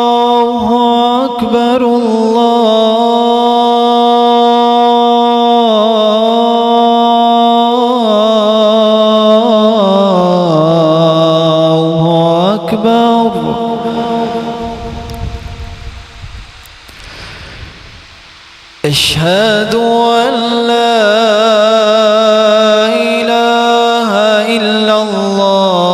الله أكبر الله أكبر. أشهد أن لا إله إلا الله.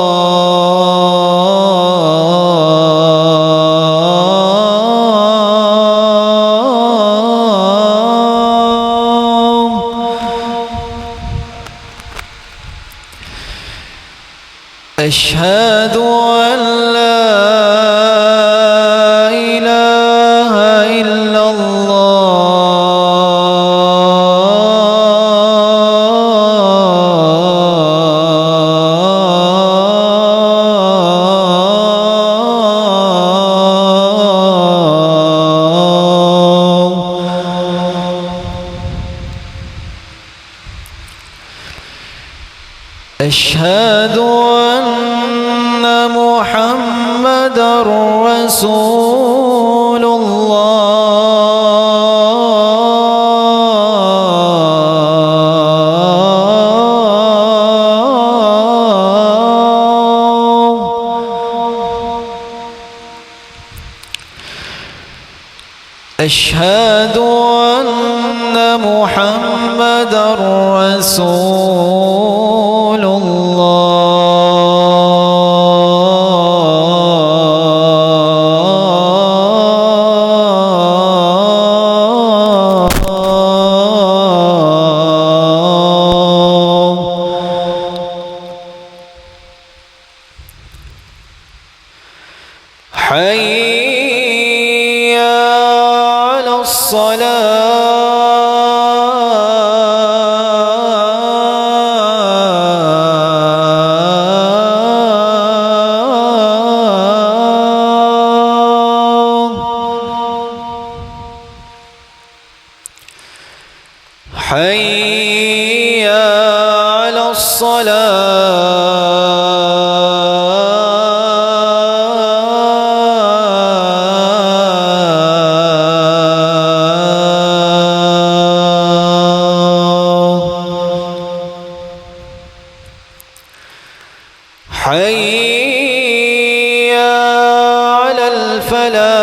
أشهد أن لا إله إلا أشهد أن محمدًا رسول الله. أشهد أن محمدًا رسول حي على الصلاة. حي على الصلاة. حي على الفلاح.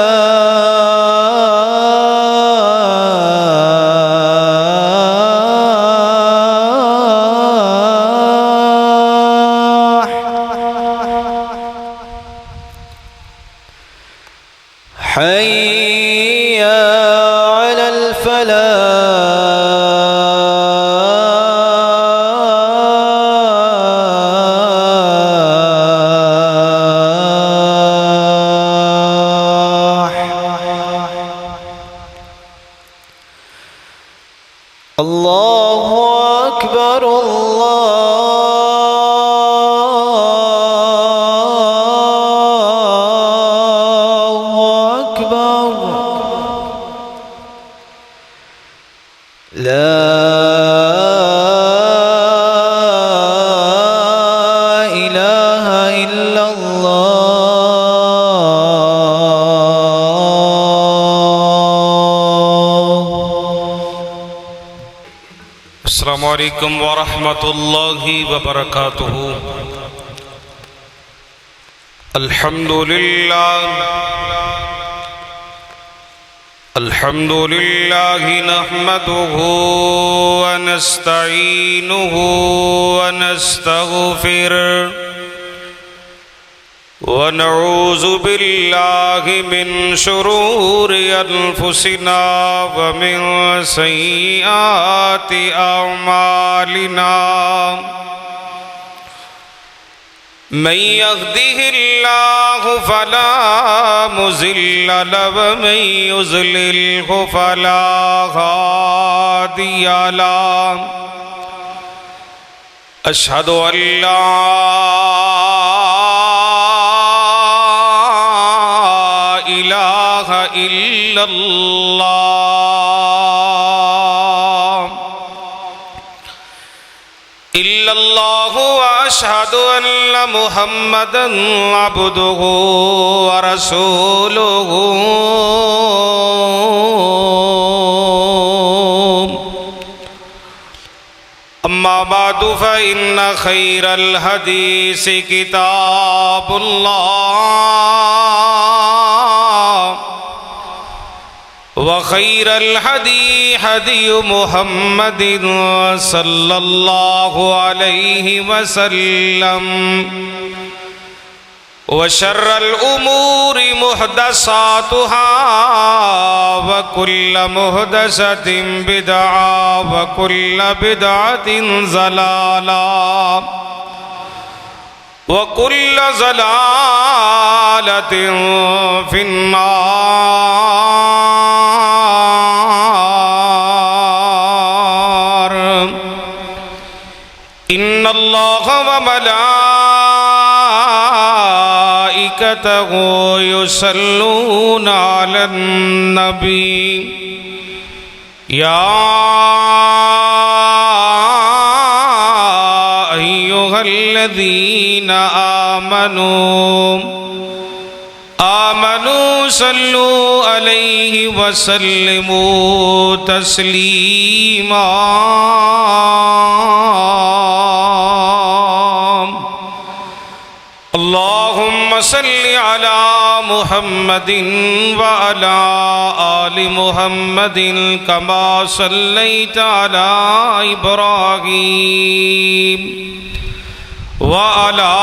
حي على الفلاح. الله أكبر الله أكبر. لا إله إلا الله. السلام عليكم ورحمة الله وبركاته. الحمد لله نحمده ونستعينه ونستغفره ونعوذ بالله من شرور أنفسنا ومن سيئات أعمالنا. من يهده الله فلا مضل له ومن يضلله فلا هادي له. أشهد أن لا إله إلا الله إلا الله وأشهد أن محمدا عبده ورسوله أما بعد فإن خير الحديث كتاب الله وخير الهدي هدي محمد صلى الله عليه وسلم وشر الأمور محدثاتها وكل محدثة بدعة وكل بدعة ضلالة وكل ضلالة في النار. إن الله وملائكته يصلون على النبي يا أيها الذين آمنوا صلوا عليه وسلموا تسليما. اللهم صل على محمد وعلى آل محمد كما صليت على إبراهيم وعلى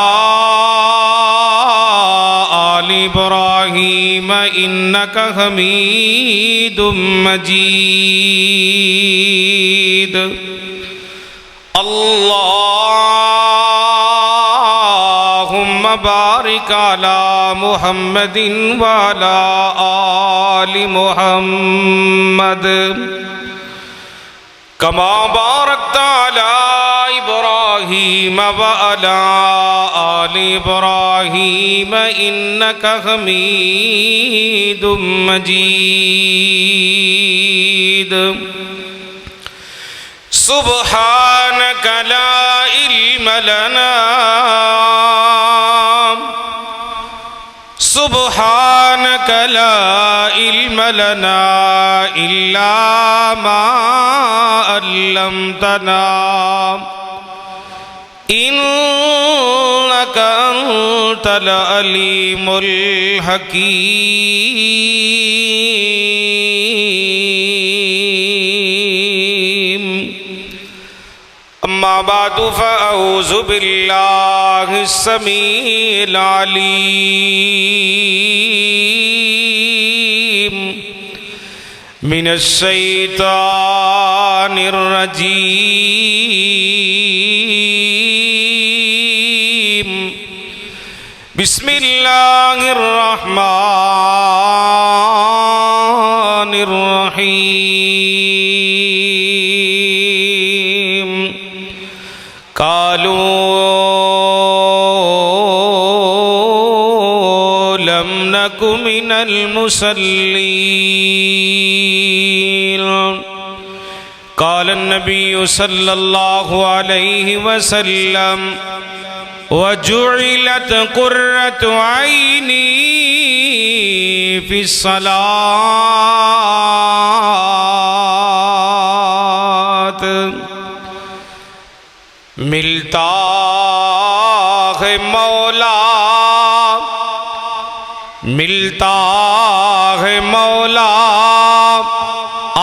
آل إبراهيم إنك حميد مجيد. اللهم بارك على محمد وعلى آل محمد كما باركت على إبراهيم وعلى آل إبراهيم إنك حميد مجيد. سبحانك لا علم لنا سبحانك لا علم لنا إلا ما علمتنا إنك أنت العليم الحكيم. أما بعد فأعوذ بالله السميع العليم من الشيطان الرجيم. بسم الله الرحمن الرحيم. قالوا لم نك من المصلين. قال النبي صلى الله عليه وسلم وجعلت قرة عيني في الصلاة. ملتا ہے مولا ملتا ہے مولا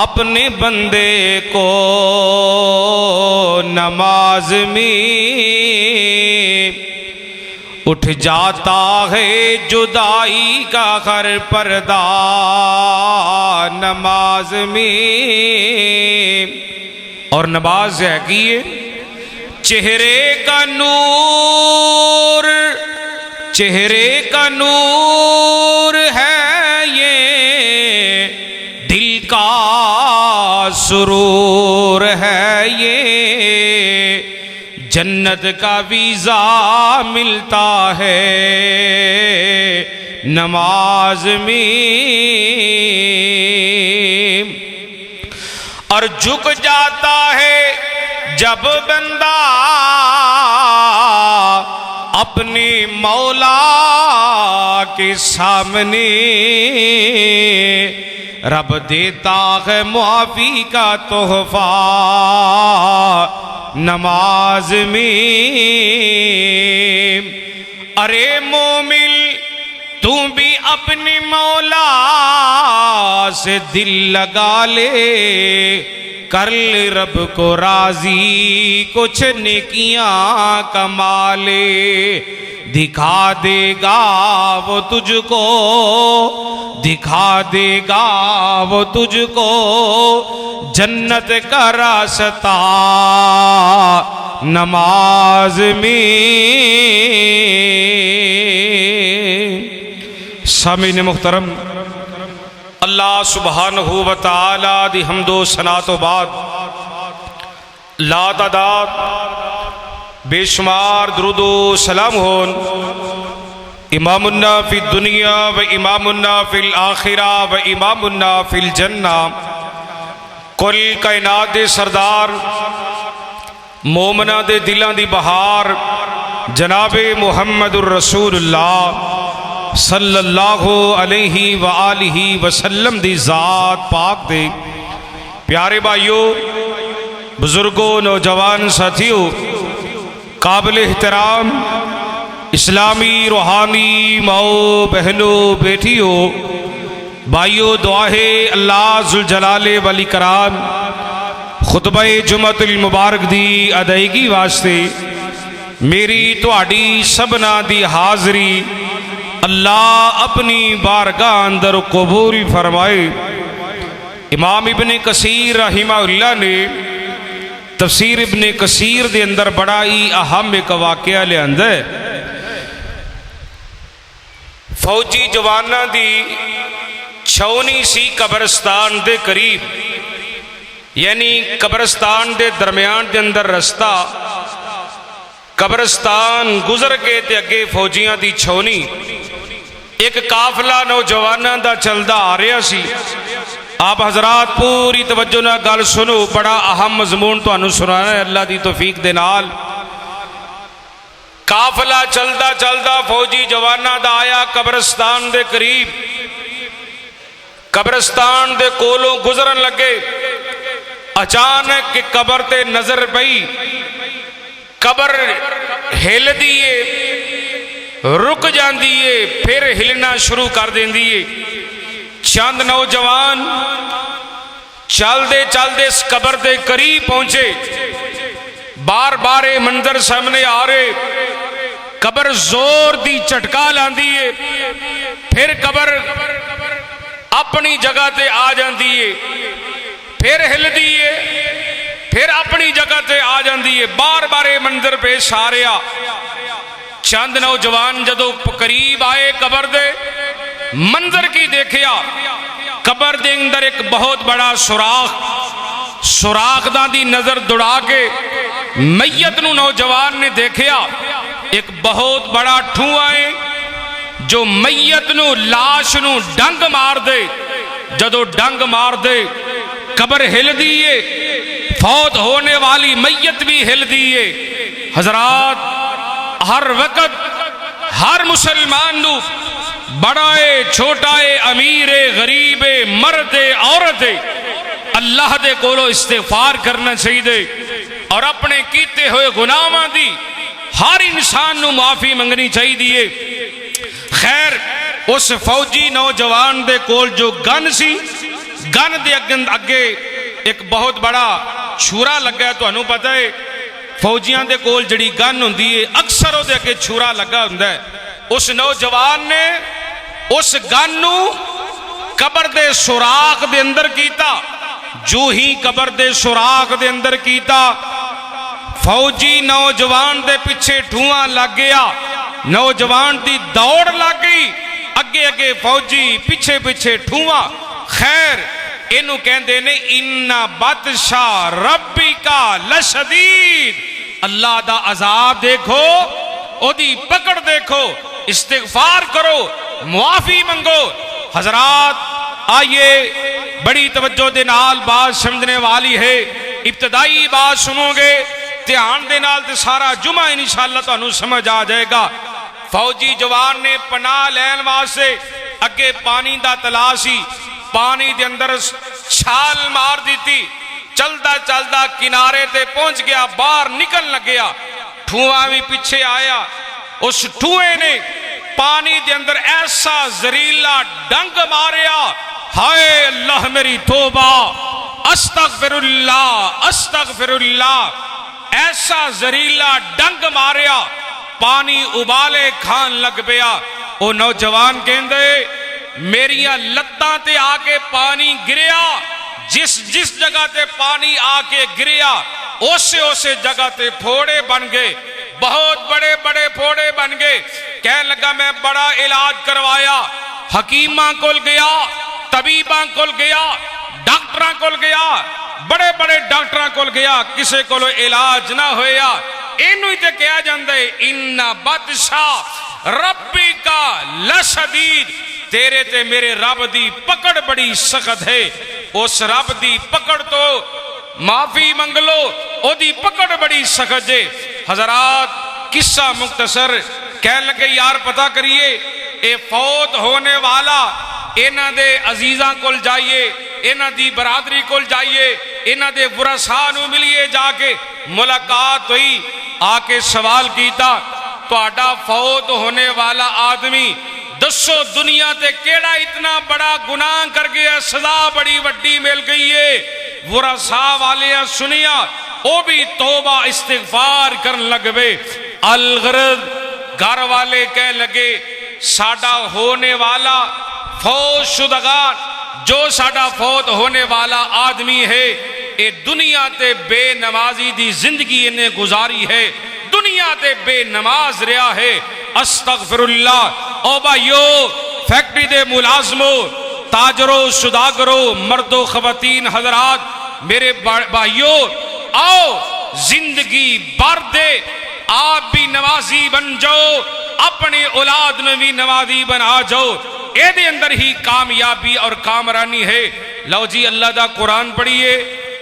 اپنے بندے کو نماز میں، اٹھ جاتا ہے جدائی کا ہر پردہ نماز میں. اور نماز ہے کہ یہ چہرے کا نور ہے، یہ دل کا سرور ہے، یہ جنت کا ویزا ملتا ہے نماز میں. اور جھک جاتا ہے جب بندہ اپنی مولا کے سامنے رب دیتا ہے معافی کا تحفہ نماز میں۔ ارے مومن تو بھی اپنی مولا سے دل لگا لے، کر لے رب کو راضی، کچھ نیکیاں کما لے، دکھا دے گا وہ تجھ کو، دکھا دے گا وہ تجھ کو جنت کا راستہ نماز میں۔ سامعین محترم، اللہ سبحانہ و تعالی دی حمد و ثنا تو بعد لا تعداد بے شمار درود و سلام ہون امامنا فی الدنیا و امامنا فی الآخرہ و امامنا فی الجنہ، کل کائنات دے سردار، مومنہ دے دلاں دی بہار، جناب محمد الرسول اللہ صلی اللہ علیہ وآلہ وسلم دی ذات پاک دے۔ پیارے بھائیوں، بزرگوں، نوجوان ساتھیوں، قابل احترام اسلامی روحانی ماؤں بہنوں بیٹیوں، بھائیوں، دعا ہے اللہ ذوالجلال والاکرام خطبہ جمعۃ المبارک دی ادائیگی واسطے میری تہاڈی سبنا دی حاضری اللہ اپنی بارگاہ اندر قبول فرمائے۔ امام ابن کثیر رحمہ اللہ نے تفسیر ابن کثیر دے اندر بڑا ہی اہم ایک واقعہ لے اندر فوجی جواناں دی چھونی سی قبرستان دے قریب، یعنی قبرستان دے درمیان دے اندر رستہ، قبرستان گزر کے تے اگے فوجیاں دی چھونی، ایک قافلہ نوجواناں دا چلدا آ رہا سی۔ آپ حضرات پوری توجہ نہ گل سنو، بڑا اہم مضمون تانوں سنانا ہے اللہ دی توفیق دے نال۔ قافلہ چلدا چلدا فوجی جواناں دا آیا قبرستان دے قریب، قبرستان دے کولوں گزرن لگے، اچانک کہ قبر تے نظر پئی، قبر ہل دیئے، رک جاندیے، پھر ہلنا شروع کر دیندیے۔ چند نوجوان چلدے چلدے اس قبر دے قریب پہنچے، بار بار منظر سامنے آ رہے، قبر زور دی چٹکا لاندی ہے، پھر قبر اپنی جگہ تے آ جاندی ہے، پھر ہل دی ہے، پھر اپنی جگہ تے آ جاندی ہے، بار بار منظر پیش آ رہا۔ چند نوجوان جدو قریب آئے قبر دے، منظر کی دیکھیا، قبر دے اندر ایک بہت بڑا سوراخ دا دی نظر دوڑا کے میت نو نوجوان نے دیکھیا، ایک بہت بڑا ٹھواں ہے جو میت نو، لاش نو ڈنگ مار دے، جدو ڈنگ مار دے قبر ہل دیئے، فوت ہونے والی میت بھی ہل دیئے۔ حضرات، ہر وقت ہر مسلمان نو، بڑائے چھوٹائے، امیرے غریبے، مردے عورتے، اللہ دے کولو استغفار کرنا چاہیے اور اپنے کیتے ہوئے گناہاں دی ہر انسان نو معافی منگنی چاہیے۔ خیر، اس فوجی نوجوان دے کول جو گن سی، گن دے اگے ایک بہت بڑا چھورا لگا ہے، تو انہوں پتہ ہے فوجیاں دے کول جڑی گن ہوندی ہے اکثر او دے اگے چھورا لگا ہوندا ہے۔ اس نوجوان نے اس گن نو قبر دے سوراخ دے اندر کیتا، جو ہی قبر دے سوراخ دے اندر کیتا، فوجی نوجوان دے پیچھے ٹھواں لگ گیا، نوجوان دی دوڑ لگ گئی، اگے اگے فوجی، پیچھے پیچھے ٹھواں۔ خیر، انہوں کہندے نے اِنَّ بَطْشَ رَبِّكَ لَشَدِيدٌ، اللہ دا عذاب دیکھو، او دی پکڑ دیکھو، استغفار کرو، معافی منگو۔ حضرات، آئیے بڑی توجہ دے نال بات سمجھنے والی ہے۔ ابتدائی بات سنو گے دھیان دے نال تے سارا جمعہ انشاءاللہ تانوں سمجھ آ جائے گا۔ فوجی جوان نے پناہ لین واسطے اگے پانی دا تلاش سی، پانی دے اندر چھال مار دیتی، چلدا چلدا کنارے تے پہنچ گیا، باہر نکل لگیا، ٹھواں بھی پیچھے آیا، اس ٹھوئے نے پانی دے اندر ایسا زہریلا ڈنگ ماریا، ہائے اللہ میری توبہ، استغفر اللہ استغفر اللہ، ایسا زہریلا ڈنگ ماریا، پانی ابالے کھان لگ پیا۔ او نوجوان کہندے میریاں لتاں تے آ کے پانی گریا، جس جگہ تے پانی آ کے گریا اسے جگہ تے پھوڑے بن گئے، بہت بڑے بڑے پھوڑے بن گئے۔ کہنے لگا میں بڑا علاج کروایا، حکیماں کول گیا، طبیباں کول گیا، ڈاکٹراں کول گیا، بڑے بڑے ڈاکٹراں کول گیا، کسے کولو علاج نہ ہویا۔ اینو ہی تے کہا جاندے ان بطشا ربی کا لشدید، تیرے تے میرے رب دی پکڑ بڑی سخت ہے۔ اس رب دی پکڑ تو معافی منگ لو، او دی پکڑ بڑی سخت ہے۔ حضرات قصہ مختصر، کہنے لگے یار پتہ کریے اے فوت ہونے والا، اینا دے عزیزاں کول جائیے، اینا دی برادری کول جائیے، اینا دے ورثاء نو ملیے، جا کے ملاقات ہوئی، آ کے سوال کیتا تہاڈا فوت ہونے والا آدمی دسو دنیا تے کیڑا اتنا بڑا گناہ کر گیا، سزا بڑی وڈی مل گئی ہے۔ ورثاء والے سنیا، او بھی توبہ استغفار کرن لگ پے۔ الغرض گھر والے کہہ لگے ساڈا ہونے والا فوت شدگان، جو ساڈا فوت ہونے والا آدمی ہے، اے دنیا تے بے نمازی دی زندگی انہیں گزاری ہے، دنیا تے بے نماز رہا ہے۔ استغفر اللہ۔ او بھائیو، فیکٹری دے ملازمو، تاجرو، سوداگرو، مردو، خواتین حضرات، میرے بھائیو، آؤ زندگی بھر دے آپ بھی نمازی بن جاؤ، اپنی اولاد میں بھی نمازی بنا جاؤ، اے دے اندر ہی کامیابی اور کامرانی ہے۔ لو جی اللہ دا قرآن پڑھیے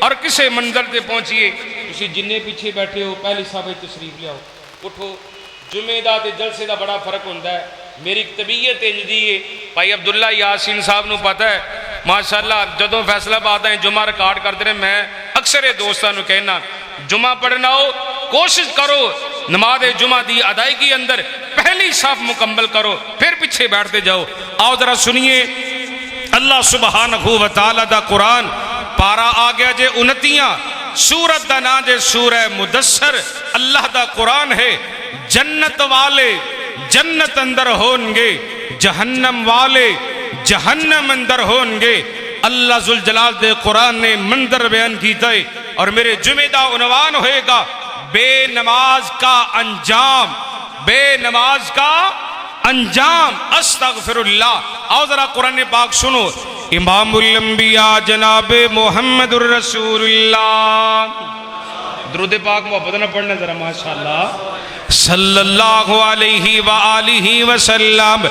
اور کسے منظر تے پہنچیے، اسی جننے پیچھے بیٹھے ہو پہلی صاحب تشریف لیاؤ، اٹھو۔ جمعہ دا تے جلسے دا بڑا فرق ہوندہ ہے، میری طبیعت انجدی ہے، بھائی عبداللہ یاسین صاحب نو پتہ ہے ماشاءاللہ جدوں فیصلہ بات ہے جمعہ ریکارڈ کرتے رہے، میں اکثر دوستاں نو کہنا جمعہ پڑھنا ہو کوشش کرو نماز جمعہ دی ادائیگی اندر پہلی صف مکمل کرو، پھر پیچھے بیٹھتے جاؤ۔ آؤ ذرا سنیے اللہ سبحانہ و تعالی دا قرآن، پارا آ گیا جے 29، سورت دا نام جے سورہ مدثر، اللہ دا قرآن ہے۔ جنت والے جنت اندر ہونگے، جہنم والے جہنم اندر ہونگے۔ اللہ ذوالجلال دے قرآن نے منظر بیان کیتا ہے، اور میرے جمعہ دا عنوان ہوئے گا بے نماز کا انجام، بے نماز کا انجام۔ استغفر اللہ۔ آؤ ذرا قرآن پاک سنو، امام الانبیاء جناب محمد الرسول اللہ، درود پاک محبت نہ پڑھنا ذرا ماشاءاللہ، صلی اللہ علیہ وآلہ وسلم۔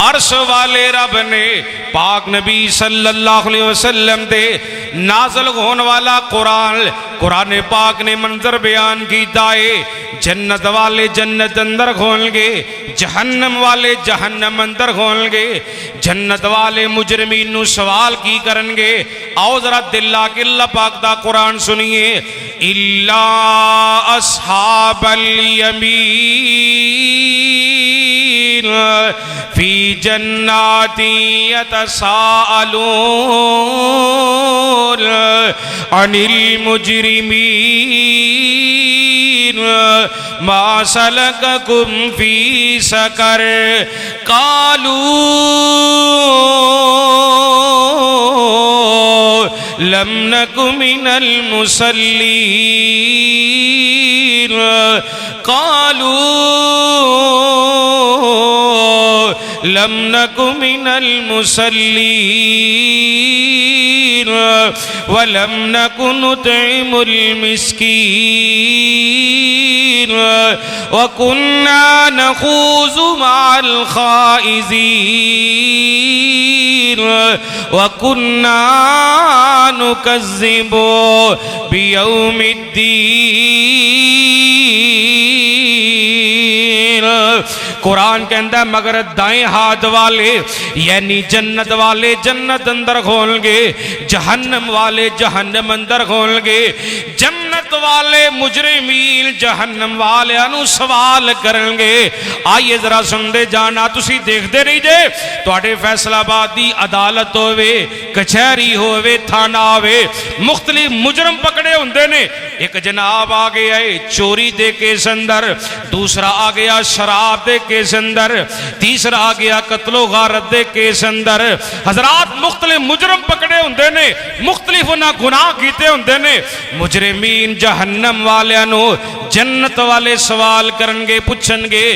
عرش والے رب نے پاک نبی صلی اللہ علیہ وسلم دے نازل ہون والا قرآن پاک نے منظر بیان کیتا ہے۔ جنت والے جنت اندر کھول گے، جہنم والے جہنم اندر کھول گے۔ جنت والے مجرمین نو سوال کی کرن گے، آؤ ذرا دلہ کے اللہ پاک دا قرآن سنیے، الا اصحاب الیمین فی جنات یتساءلون عن المجرمین ما سلککم فی سقر قالوا لم نک من المصلین قالوا لم نک من المصلین ولم نک نطعم المسکین وكنا نخوض مع الخائضين وكنا نكذب بيوم الدين. قرآن کہندہ ہے مگر دائیں ہاتھ والے یعنی جنت والے جنت اندر کھول گے، جہنم والے جہنم اندر کھول گے. جنت والے مجرمین جہنم والے انو سوال کرن گے. آئیے ذرا سن دے جانا، تسی دیکھ دے نہیں جے تواڈے فیصلہ آباد دی عدالت ہوئے، کچہری ہوئے، تھانہ ہوئے، مختلف مجرم پکڑے ہوندے نے. ایک جناب آ گیا ہے چوری دے کیس اندر، دوسرا آ گیا شراب دے کیس اندر، تیسرا آ گیا قتل و غارت دے کیس اندر. حضرات مختلف مجرم پکڑے ہوندے نے، مختلف انہاں گناہ کیتے ہوندے نے. مجرمین جہنم والے نو جنت والے سوال کرن گے، پوچھن گے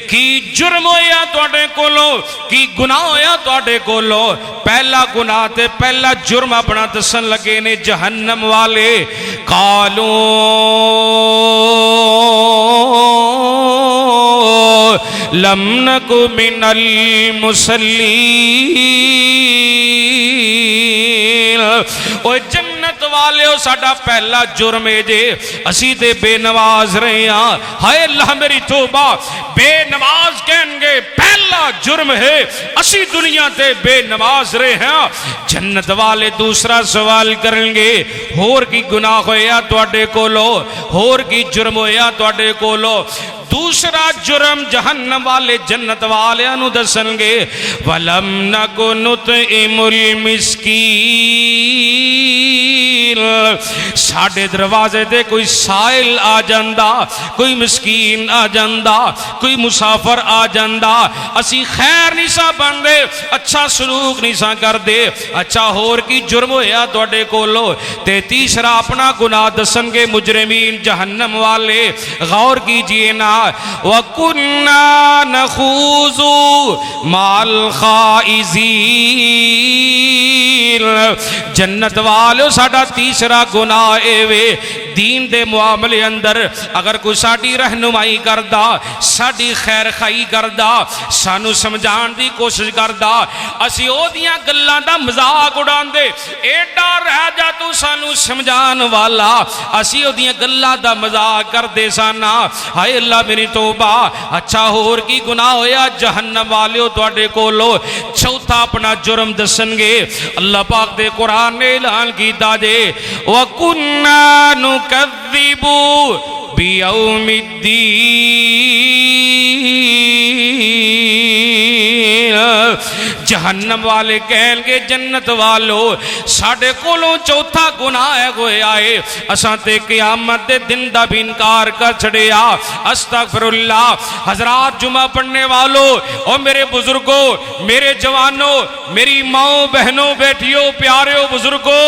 کی جرم ہویا تواڈے کولوں، کی گناہ ہویا تواڈے کولوں. پہلا گناہ تے پہلا جرم اپنا دسن لگے نے جہنم والے. قالوا لم نک من المصلین. او جنت والے ہو ساڈا پہلا جرم ہے جے اسی تے بے نماز رہے ہاں. ہائے اللہ میری توبہ، بے نماز کہیں گے پہلا جرم ہے اسی دنیا تے بے نماز رہے ہیں. جنت والے دوسرا سوال کریں گے ہور کی گناہ ہویا تواڈے کولو، ہور کی جرم ہویا تواڈے کولو. دوسرا جرم جہنم والے جنت والے انو دسن گے وَلَمْ نَكُ نُطْعِمُ الْمِسْكِينَ. ساڑھے دروازے دے کوئی سائل آ جاندہ، کوئی مسکین آ جاندہ، کوئی مسافر آ جاندہ، اسی خیر نہیں سا بن دے، اچھا سلوک نہیں سا کر دے. اچھا ہور کی جرم ہویا توڑے کولو. تے تیسرا اپنا گناہ دسن گے مجرمین جہنم والے. غور کیجئے نا وَكُنَّا نَخُوضُ مَعَ الْخَائِضِينَ. جنت والو ساڑھا تیسرا گناہ وے دین دے معاملے اندر اگر کوئی ساڑھی رہنمائی کردہ، ساڑھی خیر خائی کردہ، سانو سمجھان دی کوشش کردہ، اسی او دیاں گلان دا مزاق اڑان دے ایڈا رہ جا تو سانو سمجھان والا، اسی او دیاں گلان دا مزاق کر دے سانا. ہائے اللہ میری توبہ. اچھا ہور کی گناہ ہویا جہنم والیو توڑے کولو. چوتھا اپنا جرم دسن گے اللہ پاک دے قرآن نے اعلان کیتا جے وَكُنَّا نُكَذِّبُ بِيَوْمِ الدِّينَ. جہنم والے کہیں گے جنت والو ساڑھے کولوں چوتھا گناہ ہے گوئے آئے اساں تے قیامت دے دن دا بھی انکار کر چھڑیا. استغفراللہ. حضرات جمعہ پڑھنے والو اور میرے بزرگوں، میرے جوانوں، میری ماں بہنوں بیٹیوں پیاریوں بزرگوں،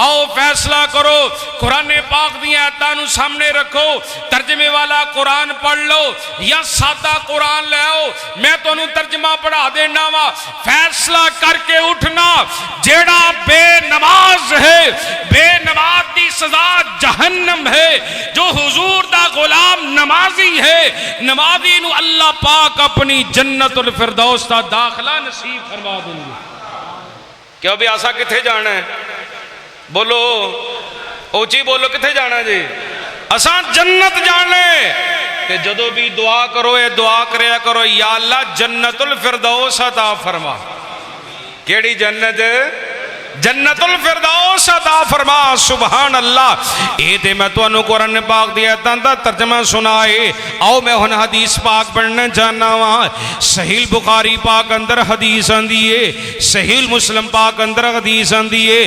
آؤ فیصلہ کرو. قرآن پاک دیا آیاتاں سامنے رکھو، ترجمے والا قرآن پڑھ لو یا سادہ قرآن لے آؤ، میں تو انہوں ترجمہ پڑھا دینا وا. فیصلہ کر کے اٹھنا جیڑا بے نماز ہے، بے نماز دی سزا جہنم ہے. جو حضور دا غلام نمازی ہے، نمازی نو اللہ پاک اپنی جنت الفردوس دا داخلہ نصیب فرما دیں گے. کیا بھی آسا کتھے جانا ہے؟ بولو اوچی بولو کتھے جانا جی؟ اساں جنت جانے. کہ جدو بھی دعا کرو اے دعا کریا کرو یا اللہ جنت الفردوس عطا فرما. کیڑی جنت؟ جنت الفردوس عطا فرما. سبحان اللہ. اے دے میں تو انو قرآن پاک دیا تاندہ ترجمہ سنائے. آؤ میں ہن حدیث پاک پڑھنے جانا وہاں. صحیح بخاری پاک اندر حدیث آندیے، صحیح مسلم پاک اندر حدیث آندیے.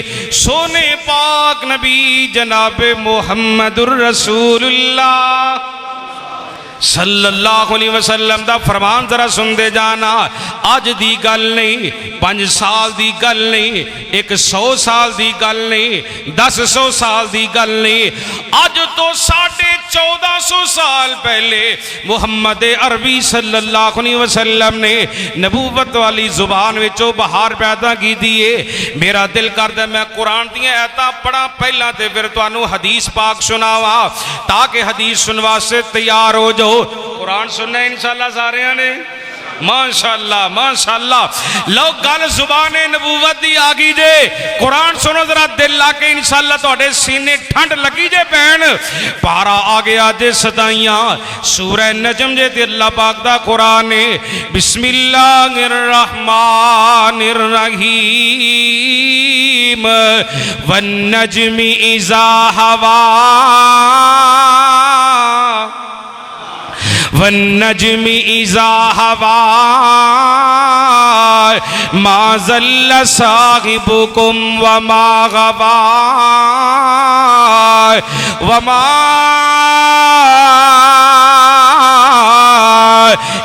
سونے پاک نبی جناب محمد الرسول اللہ صلی اللہ علیہ وسلم دا فرمان ذرا سن دے جانا. آج دی گل نہیں، 5 سال دی گل نہیں، 100 سال دی گل نہیں، 10 سال دی گل نہیں. آج تو 1400 سال پہلے محمد عربی صلی اللہ علیہ وسلم نے نبوت والی زبان وچوں بہار پیدا کی دیئے. میرا دل کردا میں قرآن دیا ایتاں پڑھا پہلا تے پھر تانوں حدیث پاک سناوا تاکہ حدیث سنوا سے تیار ہو جاؤ. قرآن سننا انشاءاللہ سارے نے ماشاءاللہ ماشاءاللہ. لو گل زبان نبوت دی آگی جے قرآن سنو ذرا دل لا کے انشاءاللہ توڑے سینے ٹھنڈ لگی جے پہن. پارا آگیا جے ستائیاں سورہ نجم جے تے اللہ پاک دا قرآن بسم اللہ الرحمن الرحیم والنجم اذا ہوا والنجم اذا ہوا ما ضل صاحبكم وما غوا وما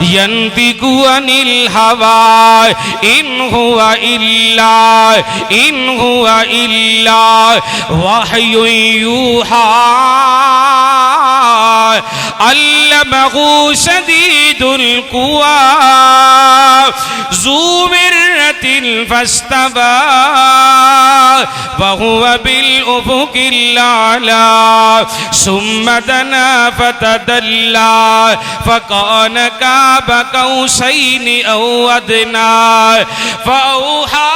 ينطق عن الهوى إن هو إلا وحي يوحى علمه شديد القوى ذو مرة فاستوى وهو بالأفق الأعلى ثم دنا فتدلى فكان قاب قوسين أو أدنى فأوحى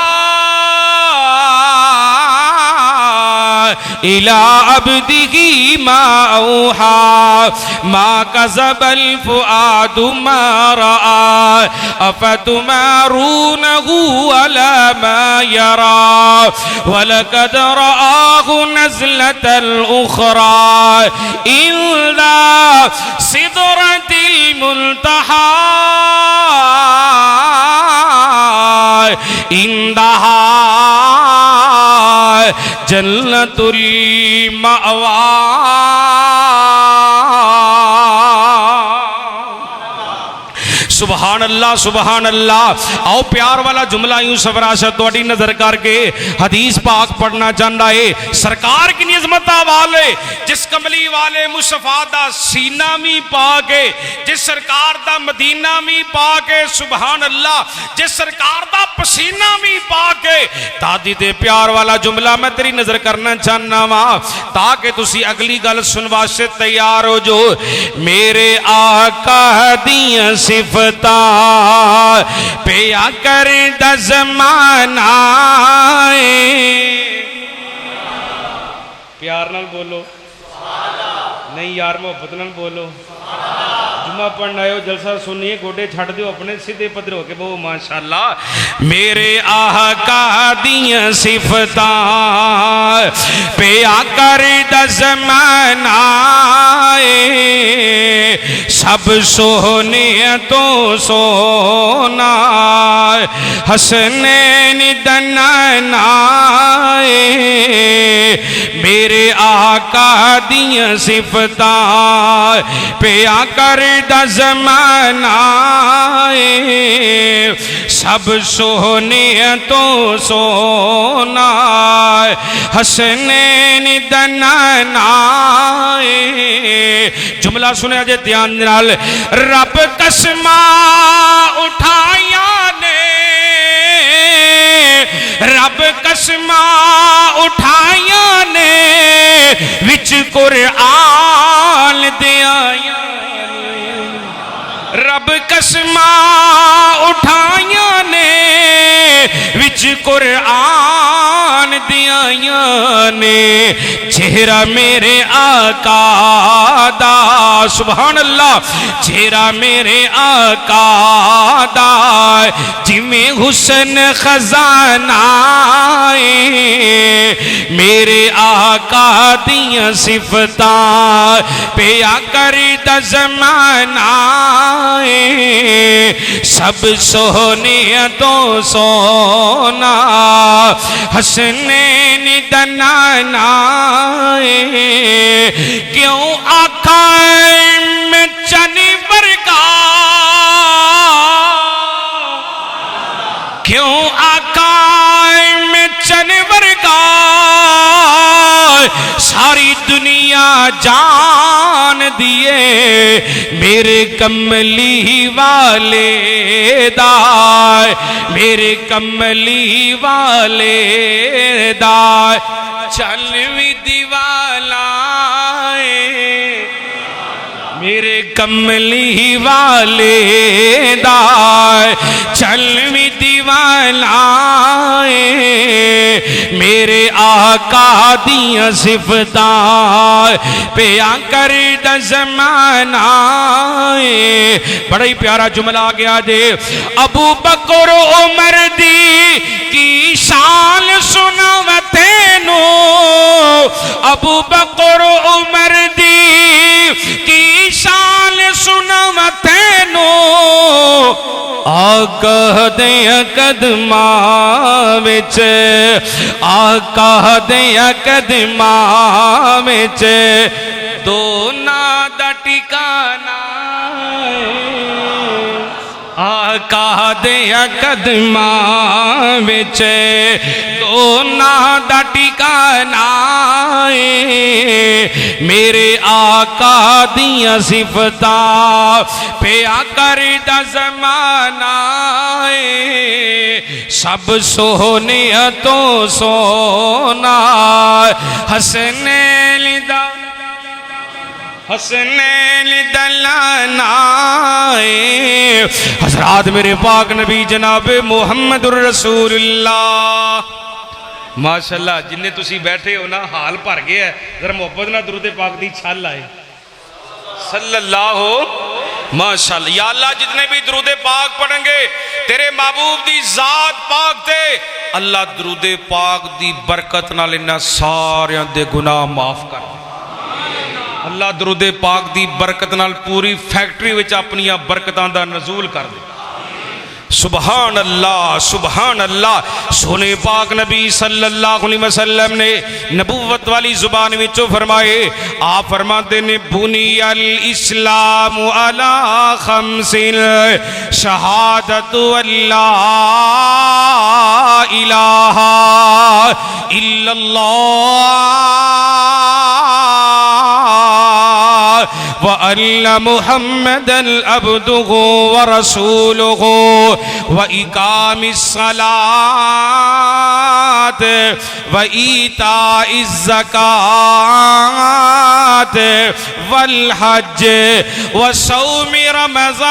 إلى عبده ما أوحى ما كذب الفؤاد ما رأى أفتمارونه على ما يرى ولقد رآه نزلة أخرى إلا سدرة المنتهى عندها جنت المأوى. سبحان اللہ سبحان اللہ. آؤ پیار والا جملہ یوں سفراشت توڑی نظر کر کے حدیث پاک پڑھنا چاہتا ہے. سرکار کی نظمت والے جس کملی والے مصطفیٰ دا سینہ می پاکے جس سرکار دا مدینہ می پاکے سبحان اللہ جس سرکار دا پسینہ می پاکے دادی دے پیار والا جملہ میں تیری نظر کرنا چاہنا ماں تاکہ تسی اگلی گل سنوا سے تیار ہو جو. میرے آقا دیاں صفت پیا کر دا زمانہ پیار نال بولو نہیں یار محبت نال بولو. جمعہ پڑھنا ہے جلسہ سنیے گوڑے چھڑ دیو اپنے سیدھے پدر ہو کے بہو ماشاءاللہ. میرے آقا دیاں صفتاں پیا کر دا زمانہ سب سونے تو سونا حسنین دنانا میرے آقا دیاں صفتاں پیا کر دا زمانہ سب سونے تو سونا حسنین دنانا. جملہ سنے جے دھیان نال. رب قسمہ اٹھایا نے رب قسمہ اٹھایا نے وچ قرآن دے آیا رب قسمہ اٹھایا نے وچ قرآن دیاں نے چہرہ میرے آقا دا سبحان اللہ چہرہ میرے آقا دا جمیں حسن خزانہ میرے آقا دیاں صفتاں پیا کر دا زمانہ سب سونے تو سونا حسنین دنانا کیوں آقا میں جانور کا کیوں آقا میں جانور کا ساری دنیا دنیا جان دیے میرے کملی والے دائے میرے کملی والے دائے چل بھی دیوالائے میرے کملی والے دائے چل بھی دیوالائے میرے آقا دیاں صفتائے پیاں کر دا زمانہ بڑا ہی پیارا جملہ آ گیا جے ابو بکر عمر دی کی شان سناوتینو ابو بکر عمر دی کی شان سناوتینو آقا دیا قدماں وچ آقا دیا قدماں وچ دونا دا ٹکانا آقا دیا قدماں وچ دونا دا ٹکانا میرے آقا دیاں صفتاں پیا کر دا زمانہ سب سونے تو سونا حسنین دا حسنین دلانا حضرات میرے پاک نبی جناب محمد الرسول اللہ ماشاءاللہ جنہیں تسی بیٹھے ہو نا حال بھر گیا ہے ذرا محبت نہ درود پاک دی چھل آئے صلی اللہ ماشاءاللہ یا اللہ جتنے بھی درود پاک پڑھیں گے تیرے محبوب دی ذات پاک تے اللہ درود پاک دی برکت نال انہاں ساریاں دے گناہ معاف کر اللہ درود پاک دی برکت نال پوری فیکٹری وچ اپنیاں برکتاں دا نزول کر دے سبحان اللہ سونے پاک نبی صلی اللہ علیہ وسلم نے نبوت والی زبان میں جو فرمائے آپ فرماتے نے بنی الاسلام علی خمس شہادت اللہ الہ الا اللہ وَأَنَّ مُحَمَّدًا عَبْدُهُ وَرَسُولُهُ وَإِقَامِ الصَّلَاةِ وَإِيتَاءِ الزَّكَاةِ وَالْحَجِّ وَصَوْمِ رمضان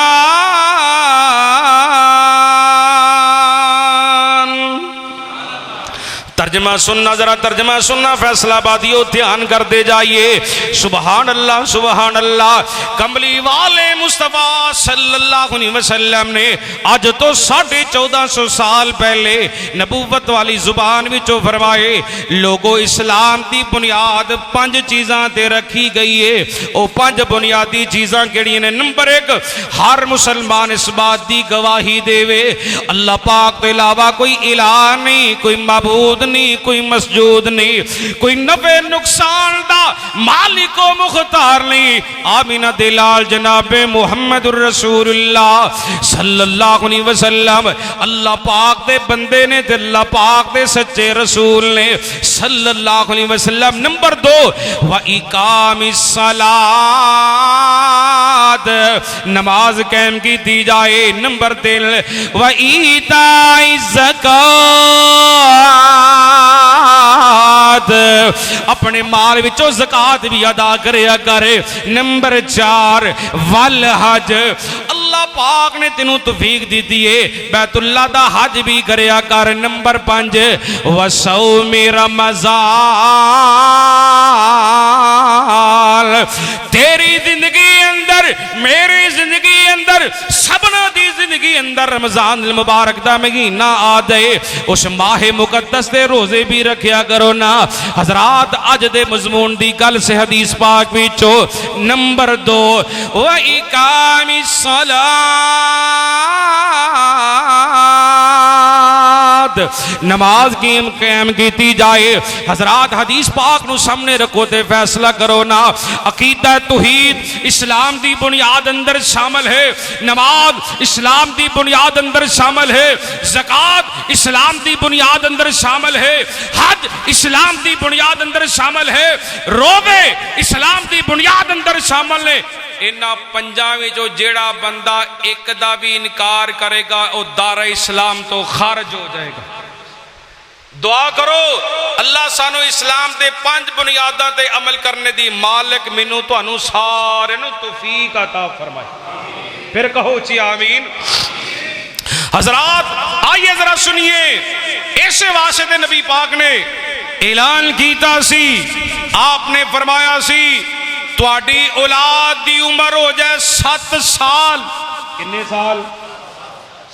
ترجمہ سننا ذرا ترجمہ سننا فیصلہ آبادیوں دھیان کر دے جائیے سبحان اللہ کملی والے مصطفیٰ صلی اللہ علیہ وسلم نے آج تو 1450 سال پہلے نبوت والی زبان میں جو فرمائے لوگوں اسلام دی بنیاد 5 چیزاں تے رکھی گئی ہے او 5 بنیادی چیزاں کیڑی نے نمبر 1 ہر مسلمان اس بات دی گواہی دے وے اللہ پاک کے علاوہ کوئی الہ نہیں کوئی معبود نہیں کوئی مسجود نہیں کوئی نفع نقصان دا مالک و مختار نہیں آمینہ دلال جناب محمد الرسول اللہ صلی اللہ علیہ وسلم اللہ پاک دے بندے نے تے اللہ پاک دے سچے رسول نے صلی اللہ علیہ وسلم نمبر 2 وَإِقَامِ الصَّلَاةِ نماز قائم کی دی جائے نمبر 3 وَإِيتَاءِ الزَّكَاةِ اپنے مال وچوں زکات بھی ادا کرے نمبر 4 والحج اللہ پاک نے تینوں توفیق دی دیئے بیت اللہ دا حج بھی کریا کر نمبر 5 وصوم رمضان تیری زندگی اندر میری زندگی اندر سبنا دی زندگی اندر رمضان المبارک دا مہینہ آ دے اس ماہ مقدس دے روزے بھی رکھیا کرو نا حضرات اج دے مضمون دی گل سے حدیث پاک وچوں نمبر 2 وَإِقَامِ الصَّلَاةِ بعد نماز قائم کیتی جائے۔ حضرات حدیث پاک نو سامنے رکھو تے فیصلہ کرو نا۔ عقیدہ توحید اسلام دی بنیاد اندر شامل ہے، نماز اسلام دی بنیاد اندر شامل ہے، زکوٰۃ اسلام دی بنیاد اندر شامل ہے، حج اسلام دی بنیاد اندر شامل ہے، روزے اسلام دی بنیاد اندر شامل ہے۔ انہاں پنجاں وچوں جیڑا بندہ ایک دا بھی انکار کرے گا او دار اسلام تو خارج ہو جائے گا۔ دعا کرو اللہ سانو اسلام دے 5 بنیاداں تے عمل کرنے دی مالک مینوں تانوں سارے نوں توفیق عطا فرمائے۔ پھر کہو چی آمین۔ حضرات آئیے ذرا سنیے، ایسے واسطے نبی پاک نے اعلان کیتا سی، آپ نے فرمایا سی تواڈی اولاد دی عمر ہو جائے 7 سال۔ کتنے سال؟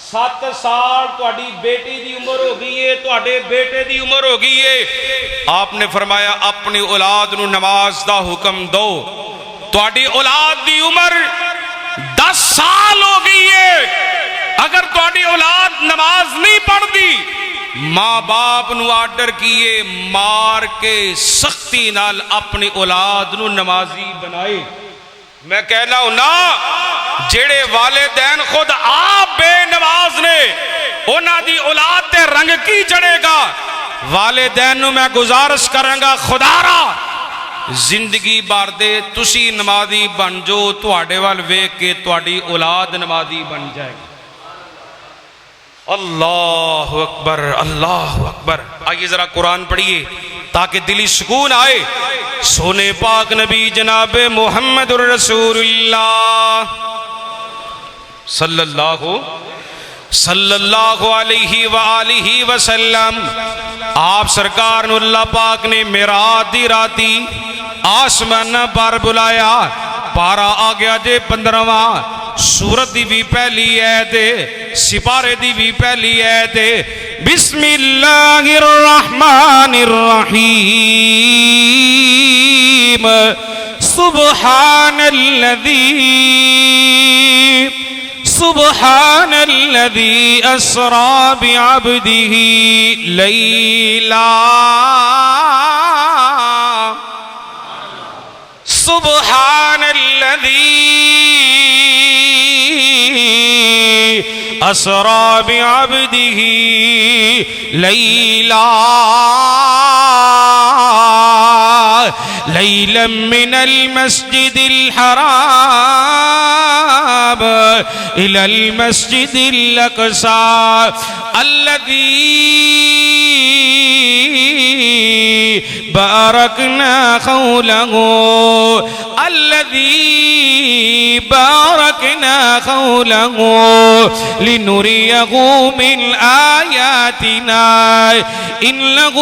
7 سال۔ تواڈی بیٹی دی عمر ہو گئی ہے، تواڈے بیٹے دی عمر ہو گئی ہے، آپ نے فرمایا اپنی اولاد نو نماز دا حکم دو۔ تواڈی اولاد دی عمر 10 سال ہو گئی ہے، اگر تواڈی اولاد نماز نہیں پڑھدی، ماں باپ نو آرڈر کیے مار کے سختی نال اپنی اولاد نو نمازی بنائے۔ میں کہنا ہوں نا، جڑے والدین خود آپ بے نماز نے، انہاں دی اولاد تے رنگ کی چڑھے گا۔ والدین نو میں گزارش کروں گا، خدا را زندگی بار دے تسی نمازی بن جو، تواڈے وال ویکھ کے تواڈی اولاد نمازی بن جائے گی۔ اللہ اکبر، اللہ اکبر۔ آئیے ذرا قرآن پڑھیے تاکہ دلی سکون آئے۔ سونے پاک نبی جناب محمد الرسول اللہ صلی اللہ علیہ وآلہ وسلم، آپ سرکار نو اللہ پاک نے معراج دی راتی آسمان پر بلایا۔ پارا آ گیا جے 15واں، سورت دی بھی پہلی آیت، سپارے دی بھی پہلی آیت، بسم اللہ الرحمن الرحیم، سبحان الذی اسرا بعبدہ لیلا، سبحان الذی اسرا بعبدہ لیلا لیلا من المسجد الحرام الى المسجد الاقصى الذي باركنا حوله لنريه من آياتنا إنه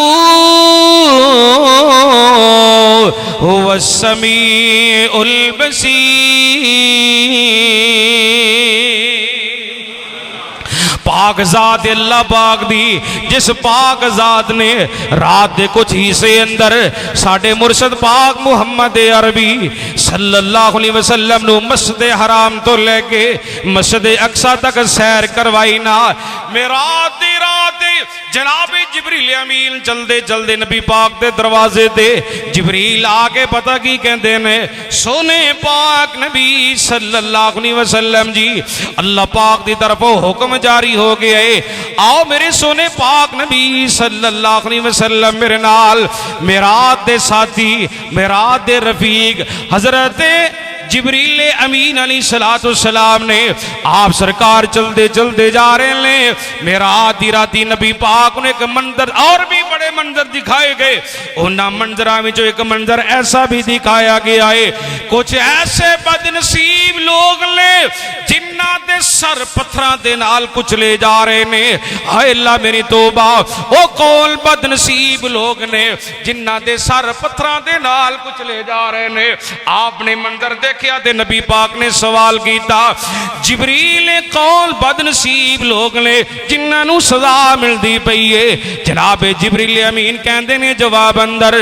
هو السميع البصير۔ پاک ذات اللہ پاک دی، جس پاک ذات نے رات دے کچھ حصے اندر ساڑھے مرشد پاک محمد عربی صلی اللہ علیہ وسلم نو مسجد حرام تو لے کے مسجد اقصی تک سیر کروائی نا۔ میرات دی رات جناب جبریل امین جلدے جلدے نبی پاک دے دروازے دے جبریل آگے پتہ کی کہندے نے، سونے پاک نبی صلی اللہ علیہ وسلم جی، اللہ پاک دی طرف حکم جاری ہو گیا ہے، آؤ میرے سونے پاک نبی صلی اللہ علیہ وسلم میرے نال میرات دے ساتھی، میرات دے رفیق حضرت جبریل امین علیہ السلام نے آپ سرکار چلدے چلدے جا رہے ہیں۔ میرات دی راتی نبی پاک نے ایک منظر اور بھی بڑے منظر دکھائے گئے، انہاں منظرہ میں جو ایک منظر ایسا بھی دکھایا گیا ہے، کچھ ایسے بدنصیب لوگ نے جنہ دے سر پتھراں دے نال کچھ لے جا رہے ہیں۔ ہائے اللہ میری توبہ، او کول بدنصیب لوگ نے جنہ دے سر پتھراں دے نال کچھ لے جا رہے ہیں۔ آپ نے منظر دیکھیا تے نبی پاک نے سوال کیتا، جبریل قول بد نصیب لوگ نے جنہاں نو سزا ملدی پئی ہے. جناب جبریل امین کہندے نے جواب اندر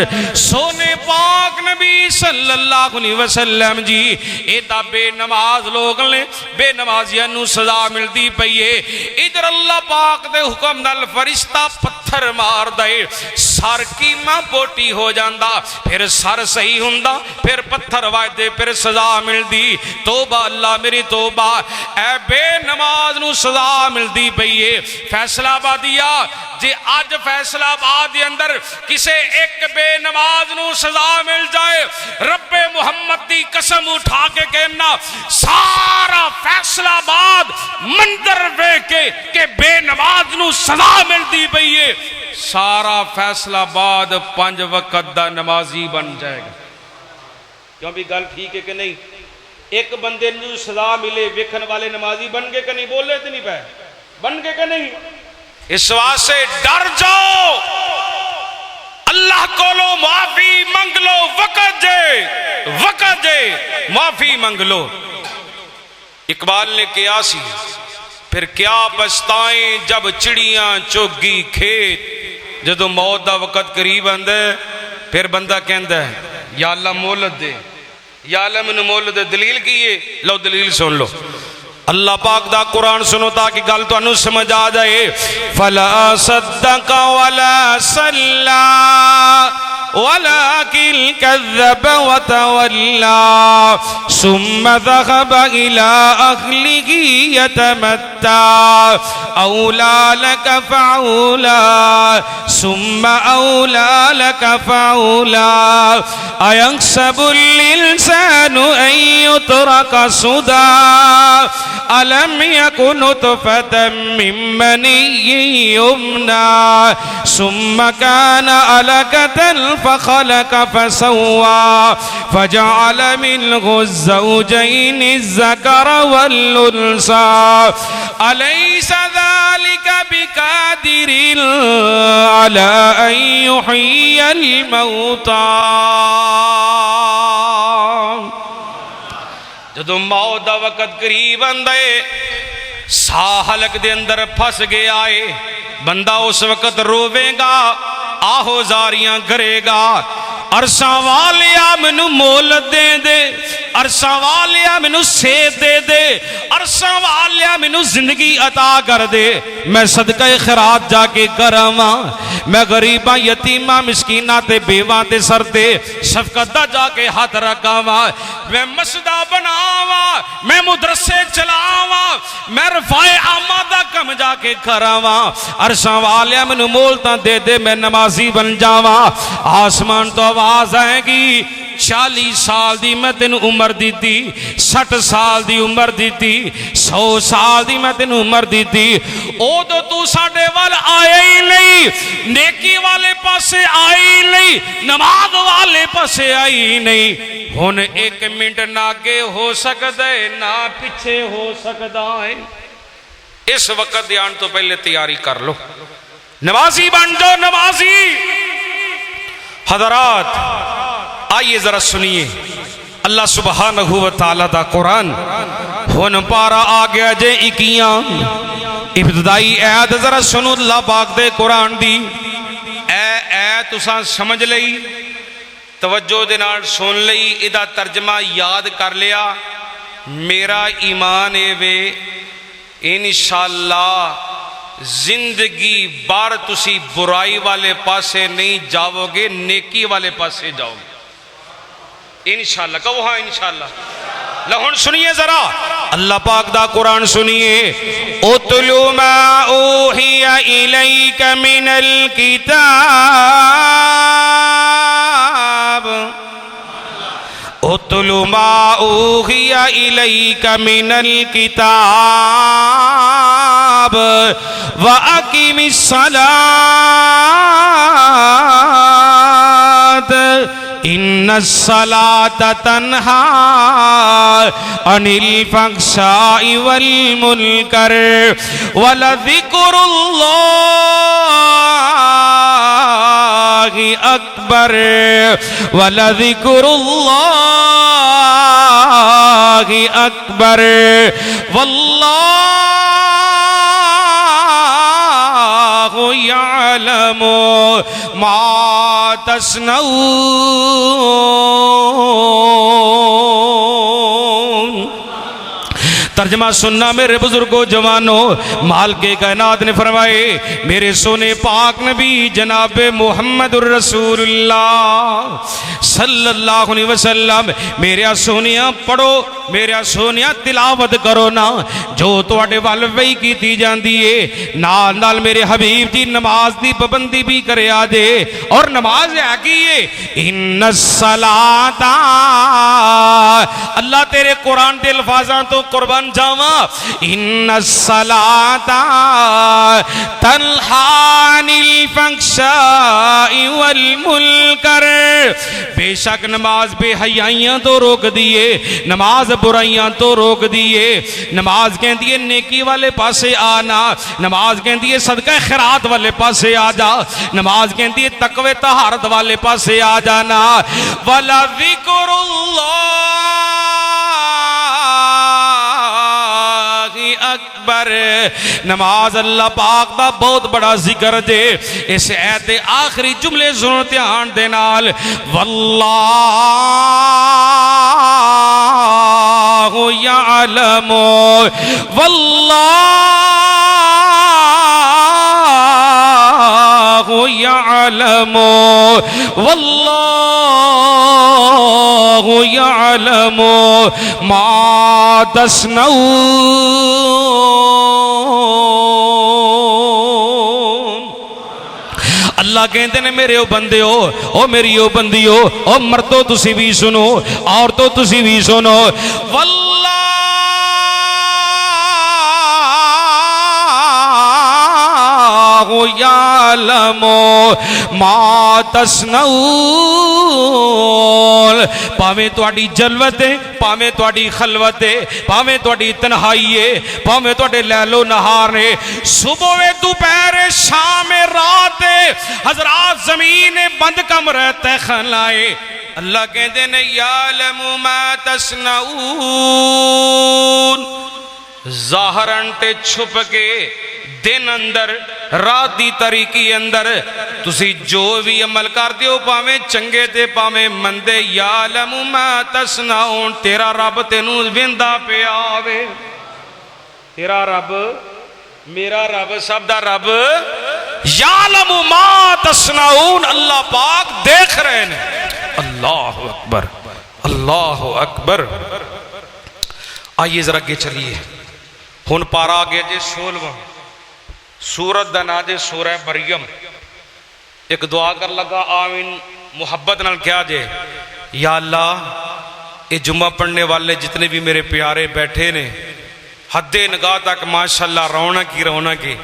سونے پاک نبی صلی اللہ علیہ وسلم جی اے تا بے نماز لوگ نے بے نمازیاں نو سزا ملدی پئی ہے. ادھر اللہ پاک دے حکم نال فرشتہ پتھر مار دے سر کیما پوٹی ہو جاندا پھر سر صحیح ہوندا پھر پتھر واجدے پھر سزا ملدی. توبہ اللہ میری توبہ اے بے نماز نو سزا ملدی پئی ہے. فیصلہ آبادیہ جی اج فیصلہ آباد دے اندر کسے ایک بے نماز نو سزا مل جائے رب محمد دی قسم اٹھا کے کہنا سارا فیصلہ آباد منظر ویکھ کے کہ بے نماز نو سزا ملدی پئی ہے سارا فیصلہ آباد 5 وقت دا نمازی بن جائے گا. کیوں بھی گل ٹھیک ہے کہ نہیں؟ ایک بندے نو سزا ملے ویکھن والے نمازی بن گئے کہ نہیں؟ بولے تو نہیں پہ بن گئے کہ نہیں؟ اس واسطے ڈر جاؤ اللہ کو لو معافی منگ لو وقت جے معافی منگ لو. اقبال نے کیا سی پھر کیا پچھتائیں جب چڑیاں چوگی کھیت جدو موت دا وقت قریب آندا ہے پھر بندہ کہندا ہے یا اللہ مہلت دے یا اللہ میں مہلت دے. دلیل کی ہے لو دلیل سن لو. اللہ پاک دا قرآن سنو تاکہ گل تو انہوں سمجھ آ جائے. فلا صدق ولا صلى ولكن كذب وتولى ثم ذهب إلى أهله يتمتع أولى لك فأولى ثم أولى لك فأولى أيحسب الإنسان أن يترك سدى ألم يكن نطفة من مني يمنى ثم كان علقة فخلق فسوى فجعل منه الزوجين الذكر والأنثى أليس ذلك بقادر على أن يحيي الموتى. جدو موت دا وقت قریب آندے سا حلق دے اندر پھس گیا ہے بندہ اس وقت روے گا آہو زاریاں کرے گا عرصہ والیا منو مولت دے دے عرصہ والیا منو سیت دے دے عرصہ والیا منو زندگی عطا کر دے میں صدقہ خیرات جا کے کراواں میں غریباں یتیماں مسکیناں تے بیواں تے سر تے شفقت دا جا کے ہاتھ رکھاواں میں مسجدہ بناواں میں مدرسے چلاواں میں رفائے عامہ دا کم جا کے کراواں عرصہ والیا منو مولتاں دے دے میں نمازی بن جاواں. آسمان تو آواز آئے گی 40 سال دی میں تین عمر دیتی 60 سال دی عمر دیتی 100 سال دی میں تین عمر دیتی او تو ساڑے وال آئے ہی نہیں نیکی والے پاسے آئی ہی نہیں نماز والے پاسے آئی ہی نہیں. ہن 1 منٹ نہ آگے ہو سکتا ہے نہ پیچھے ہو سکتا ہے. اس وقت دیان تو پہلے تیاری کر لو نمازی بن جاؤ نمازی. حضرات آئیے ذرا سنیے اللہ سبحانہ و تعالیٰ دا قرآن ہن پارا آ گیا جے 21 ابتدائی آیت ذرا سنو اللہ پاک دے قرآن دی. اے تساں سمجھ لئی توجہ دے نال سن لئی ادا ترجمہ یاد کر لیا. میرا ایمان اے وے انشاءاللہ زندگی بار تسی برائی والے پاسے نہیں جاؤ گے نیکی والے پاسے جاؤ گے انشاءاللہ. کہو ہاں انشاءاللہ. لہن سنیے ذرا اللہ پاک دا قرآن سنیے. اتلو ما اوحی الیک من الکتاب اتلو ما اوحی الیک من الکتاب وَأَقِمِ الصَّلَاةَ إِنَّ الصَّلَاةَ تَنْهَى عَنِ الْفَحْشَاءِ وَالْمُنكَرِ وَلَذِكْرُ اللَّهِ أَكْبَرُ وَلَذِكْرُ اللَّهِ أَكْبَرُ وَاللَّهُ ما تصنعون۔ ترجمہ سننا میرے بزرگوں جوانوں، مال کے کائنات نے فرمائے میرے سونے پاک نبی جناب محمد الرسول اللہ صلی اللہ علیہ وسلم میرے سونیاں پڑھو، میرے سونیاں تلاوت کرو نا جو تواڈے ول وہی کیتی جاندی ہے، نال نال میرے حبیب دی نماز دی پابندی بھی کرے آ جے۔ اور نماز ہے کی ہے ان الصلاۃ، اللہ تیرے قرآن دے الفاظاں تو قربان جاواں، ان الصلاۃ تنہی عن الفحشاء والمنکر، بے شک نماز بے حیائیاں تو روک دیے، نماز برائیاں تو روک دیے، نماز کہندی ہے نیکی والے پاسے آنا، نماز کہندی ہے صدقہ خیرات والے پاسے آ جا، نماز کہندی ہے تقوی طہارت والے پاسے آ جانا۔ وَلَذِكْرُ اللَّهِ اکبر، نماز اللہ پاک دا بہت بڑا ذکر جے۔ اس ایت آخری جملے سنو دھیان دے نال، واللہ یعلم، واللہ یعلم، واللہ یعلم ما تصنعون۔ اللہ کہتے ہیں میرے او بندے ہو، او میری او بندی ہو، او مردو تسی بھی سنو، عورتوں تسی بھی سنو، واللہ یعلم ما تصنعون۔ پاویں تواڈی جلوت ہے، پاویں تواڈی خلوت ہے، پاویں تواڈی تنہائی ہے، پاویں تواڈے لیل و نہار ہے، صبح دوپہر شام رات ہے، حضرات زمین بند کم رہتا ہے خلائے، اللہ کہتے ہیں یعلم ما تصنعون، ظاہراً تے چھپ کے دن اندر رات دی تاریکی اندر تسی جو بھی عمل کر دیو پاویں چنگے تے پاویں مندے، یعلم ما تصنعون، تیرا رب تینوں ویندا پیا وے، تیرا رب میرا رب سب دا رب یعلم ما تصنعون، اللہ پاک دیکھ رہے ہیں۔ اللہ اکبر، اللہ اکبر۔ آئیے ذرا کے چلیے ہن پارا آگے جے 16واں سورت دا نا جے سورہ مریم۔ ایک دعا کر لگا آمین محبت نال کیا جے، یا اللہ یہ جمعہ پڑھنے والے جتنے بھی میرے پیارے بیٹھے نے حد نگاہ تک ماشاءاللہ رونق کی رونق کی،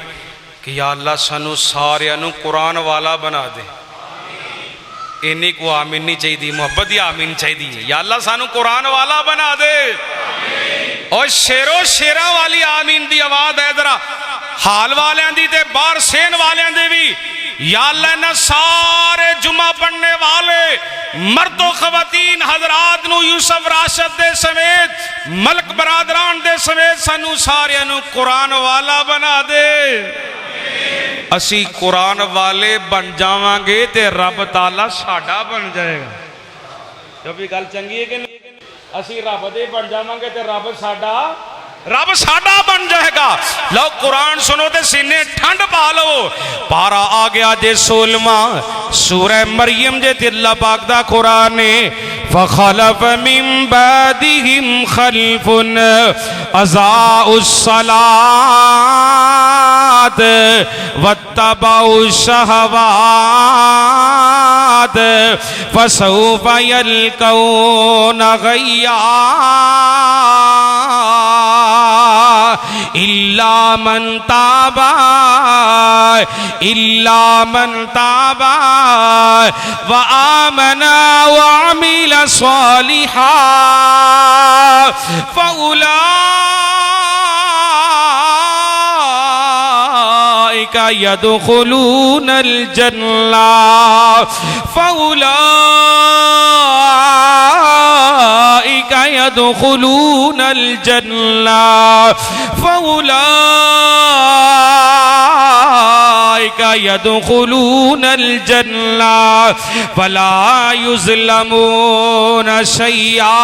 کہ یا اللہ سانو سارے انو قرآن والا بنا دے۔ اینی کو آمین نہیں چاہیے، محبت ہی آمین چاہیے، یا اللہ سانو قرآن والا بنا دے۔ اور شیرو شیرہ والی آمین دی آواز ہے ذرا حال والیاں دی تے بار سین والیاں دی بھی، یا اللہ نہ سارے جمعہ پڑھنے والے مرد و خواتین حضرات نو یوسف راشد دے سمیت ملک برادران دے سمیت سانو سارے نو قرآن والا بنا دے۔ اسی قرآن والے بن جاواں گے تے رب تعالیٰ ساڈا بن جائے گا۔ جو بھی گل چنگی ہے کہ نہیں، اسی رب دے بن جاواں گے تے رب ساڈا بن جائے گا۔ لو قرآن سنو تے سینے ٹھنڈ پا لو۔ پارا آ گیا جے 16واں سورہ مریم جے تے اللہ پاک دا قرآن نے، فخلف من بعدہم خلف اضاعوا الصلاۃ واتبعوا الشہوات فسوف یلقون غیا إلا من تاب وآمن وعمل صالحا فأولئك يدخلون الجنة فأولئك يدخلون الجنة فأولئك اولئک یدخلون الجنہ ولا یظلمون شیئا۔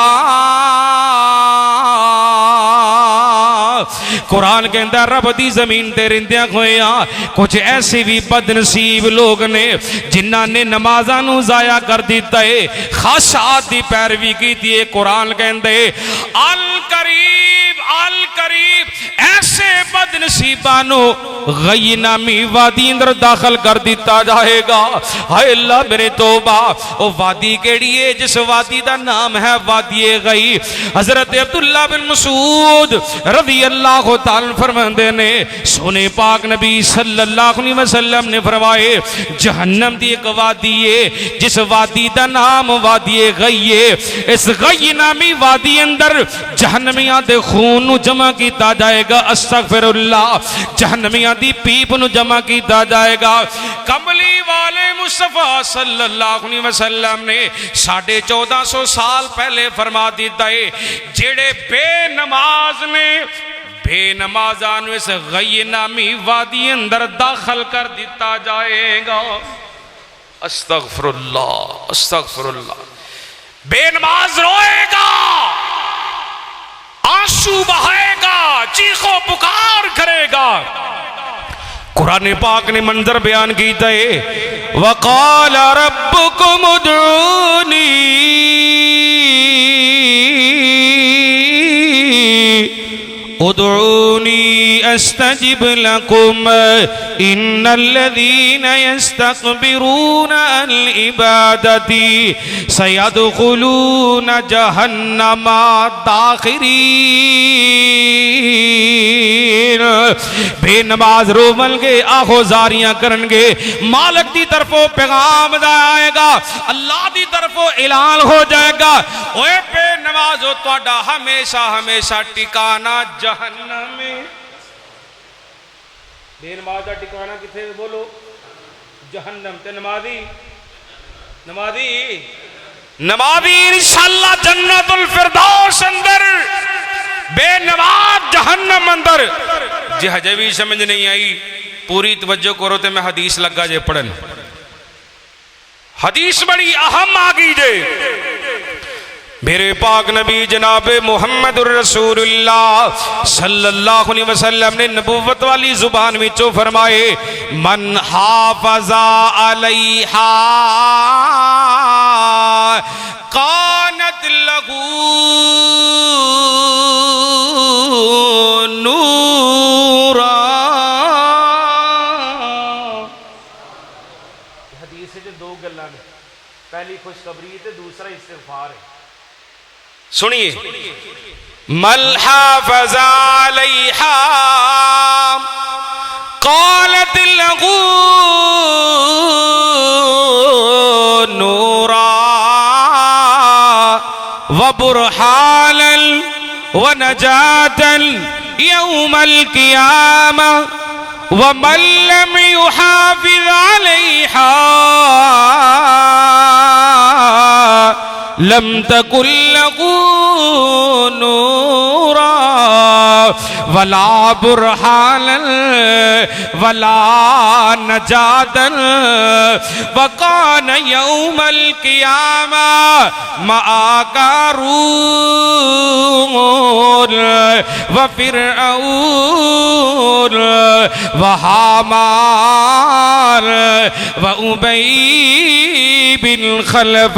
قرآن کے اندر رب دی زمین تے رندیاں ہویا کچھ ایسے بھی بد نصیب لوگ نے جنہاں نے نمازاں نو ضائع کر دیتا ہے، خواہشات دی پیروی کی دیئے۔ قرآن کے اندر القریب ایسے بد نصیبانو غی نامی وادی اندر داخل کر دیتا جائے گا۔ ہائے اللہ میرے توبہ، او وادی کیڑی ہے جس وادی دا نام ہے وادی غی۔ حضرت عبداللہ بن مسعود رضی اللہ تعالیٰ فرماندے نے سونے پاک نبی صلی اللہ علیہ وسلم نے فرمائے جہنم دی ایک وادی ہے جس وادی دا نام وادی غی ہے۔ اس غی نامی وادی اندر جہنمیاں دے خون نو جمع کیتا جائے گا، استغفر اللہ، جہنمیاں دی پیپ نو جمع کیتا جائے گا۔ کملی والے مصطفیٰ صلی اللہ علیہ وسلم نے 1450 سال پہلے فرما دیتا ہے جڑے بے نماز نے بے نمازان اس غی نامی وادی اندر داخل کر دیتا جائے گا۔ استغفر اللہ استغفر اللہ۔ بے نماز روئے گا، آنسو بہائے گا، چیخو پکار کرے گا۔ قرآن پاک نے منظر بیان کیتا ہے وَقَالَ رَبُّكُمُ ادْعُونِي ادعونی استجب لکم ان الذین یستکبرون عن عبادتی سیدخلون جہنم داخرین۔ بے نماز رومل گے، آہو زاریاں کرنگے، مالک دی طرفوں پیغام دا آئے گا، اللہ دی طرفوں اعلان ہو جائے گا اوے بے نماز ہو توڑا ہمیشہ ہمیشہ ٹکانا جہنم میں۔ بے نماز دا ٹکانا کتھے بولو؟ جہنم۔ تے نمازی انشاءاللہ جنت الفردوس اندر، بے نماز جہنم اندر۔ جی ہجے بھی سمجھ نہیں آئی پوری توجہ کرو تے میں حدیث لگا جے پڑھن، حدیث بڑی اہم آگئی جے۔ میرے پاک نبی جناب محمد الرسول اللہ صلی اللہ علیہ وسلم نے نبوت والی زبان میں چو فرمائے من حافظ علیہا کانت لہو نورا۔ حدیث سے جو دو گلہ میں پہلی خوشخبری ہے دوسرا استغفار ہے۔ سنیے من حافظ علیہا قالت لہو نورا وبرحانا ونجاتا یوم القیامہ ومن لم يحافظ علیہا لم تکن لہو نورا ولا برہانا ولا نجاتا وکان یوم القیامہ مع قارون وفرعون وحامان وابی بن خلف۔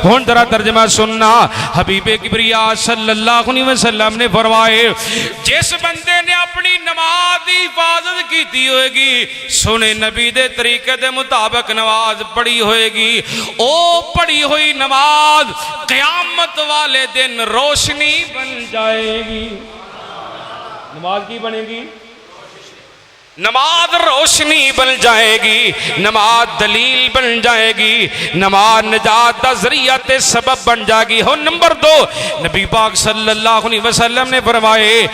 ہون ذرا ترجمہ سننا، حبیب کبریا صلی اللہ علیہ وسلم نے فرمائے جس بندے نے اپنی نماز دی حفاظت کیتی ہوئے گی، سنے نبی دے طریقے دے مطابق نماز پڑھی ہوئے گی، او پڑھی ہوئی نماز قیامت والے دن روشنی بن جائے گی۔ نماز کی بنے گی؟ نماز روشنی بن جائے گی، نماز دلیل بن جائے گی، نماز نجات دا ذریعہ تے سبب بن جائے گی۔ ہو نمبر 2 نبی پاک صلی اللہ علیہ وسلم نے فرمائے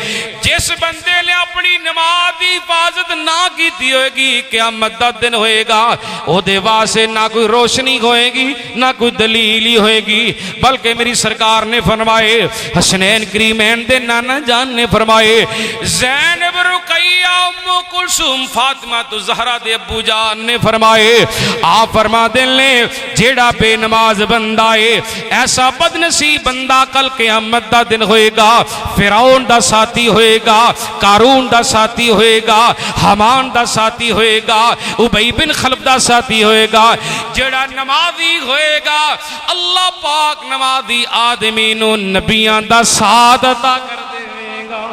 جس بندے نے اپنی نماز دی حفاظت نہ کیتی ہوئے گی، قیامت دا دن ہوئے گا او دے واسطے نہ کوئی روشنی ہوئے گی نہ کوئی دلیل ہی ہوئے گی، بلکہ میری سرکار نے فرمائے، حسنین کریمین دے نانا جان نے فرمائے زینب رقیہ ام کلثوم فاطمہ تو زہرا دے ابو جان نے فرمائے آپ فرما دے لیں جیڑا بے نماز بندہ ہے ایسا بدنصیب بندہ کل قیامت دا دن ہوئے گا فرعون دا ساتھی ہوئے گا قارون دا ساتھی ہوئے گا حامان دا ساتھی ہوئے گا ابی بن خلف دا ساتھی ہوئے گا جیڑا نمازی ہوئے گا اللہ پاک نمازی آدمین و نبیان دا ساتھ عطا کر دے گا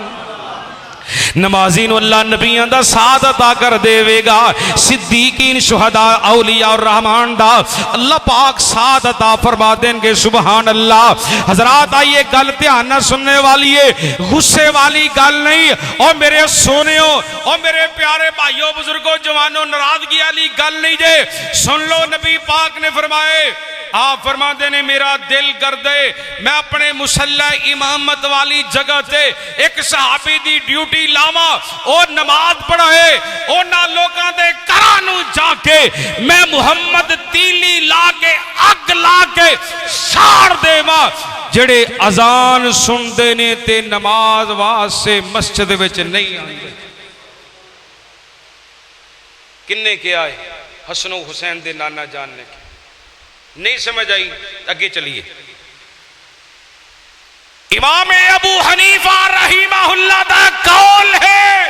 نمازین اللہ نبیاں دا ساتھ عطا کر دے گا صدیقین شہداء اولیاء اور رحمان دا اللہ پاک ساتھ عطا فرما دیں گے سبحان اللہ حضرات آئیے گل دھیان نہ سننے والی ہے غصے والی گل نہیں اور میرے سونےوں اور میرے پیارے بھائیوں بزرگوں جوانوں ناراضگی والی گل نہیں جے سن لو نبی پاک نے فرمائے آپ فرما دینے میرا دل کر دے میں اپنے مسلح امامت والی جگہ تے ایک صحابی دی ڈیوٹی لاما اور نماز پڑھائے اور نہ لوگاں دے کرانو جا کے میں محمد تیلی لا کے اگ لا کے ساڑ دے ماں جڑے اذان سن دینے تے نماز واسے مسجد وچ نہیں آئے کنے کے آئے حسن و حسین دے نانا جاننے کے نہیں سمجھ آئی آگے چلیے امام ابو حنیفہ رحمہ اللہ دا قول ہے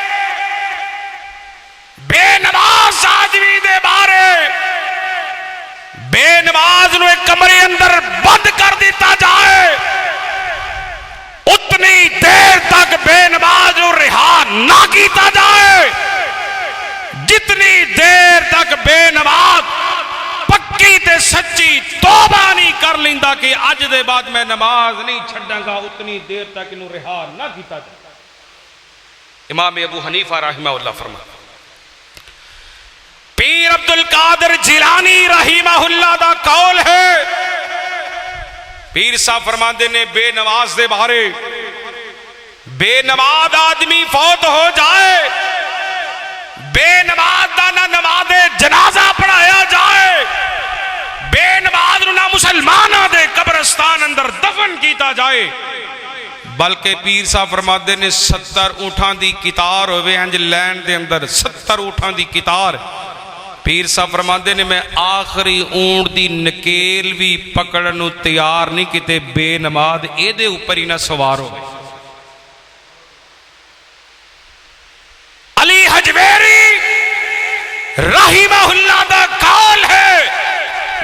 بے نماز آدمی دے بارے بے نماز نو ایک کمرے اندر بند کر دیتا جائے اتنی دیر تک بے نماز نو رہا نہ کیتا جائے جتنی دیر تک بے نماز پکی تے سچی توبہ نہیں کر لیندہ کہ آج دے بعد میں نماز نہیں چھڑاں گا اتنی دیر تک انہوں رہا نہ کیتا جائے امام ابو حنیفہ رحمہ اللہ فرما پیر عبدالقادر جیلانی رحمہ اللہ دا قول ہے پیر صاحب فرما دینے بے نماز دے بارے بے نماز آدمی فوت ہو جائے بے نماز دا نہ نماز جنازہ پڑھایا جائے بے نماز نہ مسلمانہ دے قبرستان اندر دفن کیتا جائے بلکہ پیر صاحب فرماتے نے 70 اونٹاں دی کتار ہوئے ہنج لینڈ دے اندر 70 اونٹاں دی کتار پیر صاحب فرماتے نے میں آخری اونٹ دی نکیل بھی پکڑنو تیار نہیں کیتے بے نماز اے دے اوپر ہی نہ سوار ہوئے علی حجویری رحمہ اللہ دا قول ہے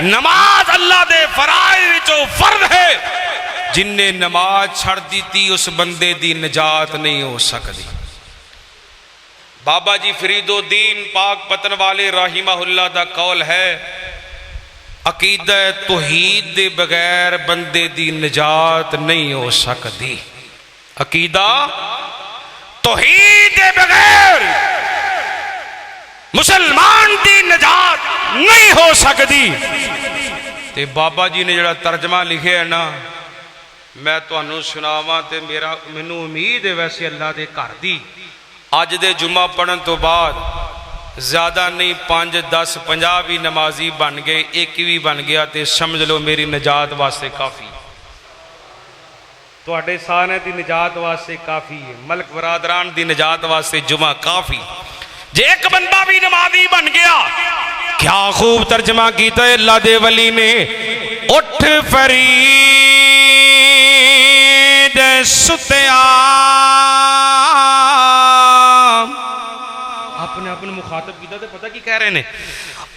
نماز اللہ دے فرائض جو فرض ہے جن نے نماز چھڑ دیتی اس بندے دی نجات نہیں ہو سکتی بابا جی فرید الدین پاک پتن والے رحمہ اللہ دا قول ہے عقیدہ توحید دے بغیر بندے دی نجات نہیں ہو سکتی عقیدہ توحید دے بغیر مسلمان دی نجات نہیں ہو سکتی تے بابا جی نے جڑا ترجمہ لکھے ہے نا میں تو انہوں سناواں تے مینوں امید ہے ویسے اللہ دے گھر دی آج دے جمعہ پڑھن تو بعد زیادہ نہیں 5 10 50 بھی نمازی بن گئے ایک بھی بن گیا تے سمجھ لو میری نجات واسطے کافی تو اڈے سانے دی نجات واسطے کافی ہے ملک برادران دی نجات واسطے جمعہ کافی جے ایک بندہ بھی نمازی بن گیا کیا خوب ترجمہ کیتا ہے اللہ دے ولی نے اٹھ فرید ستیا آپ نے اپنے مخاطب کیتا تھے پتہ کی کہہ رہے ہیں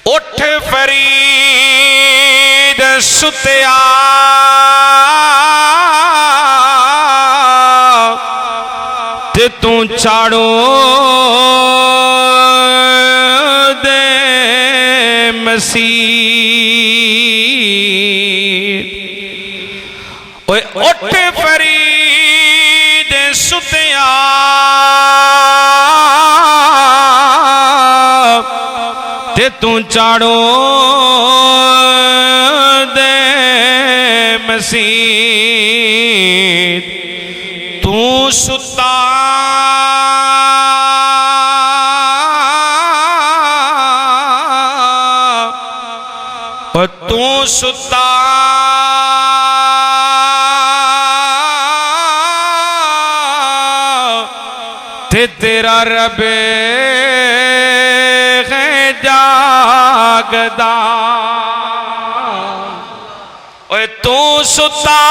اٹھ فرید ستیا تے تو چاڑو دے مسیح اٹھ فرید ستیا تے تو چاڑو دے مسیح تو ستا تو ستا تے تیرا رب ہے جاگدا اوے تو ستا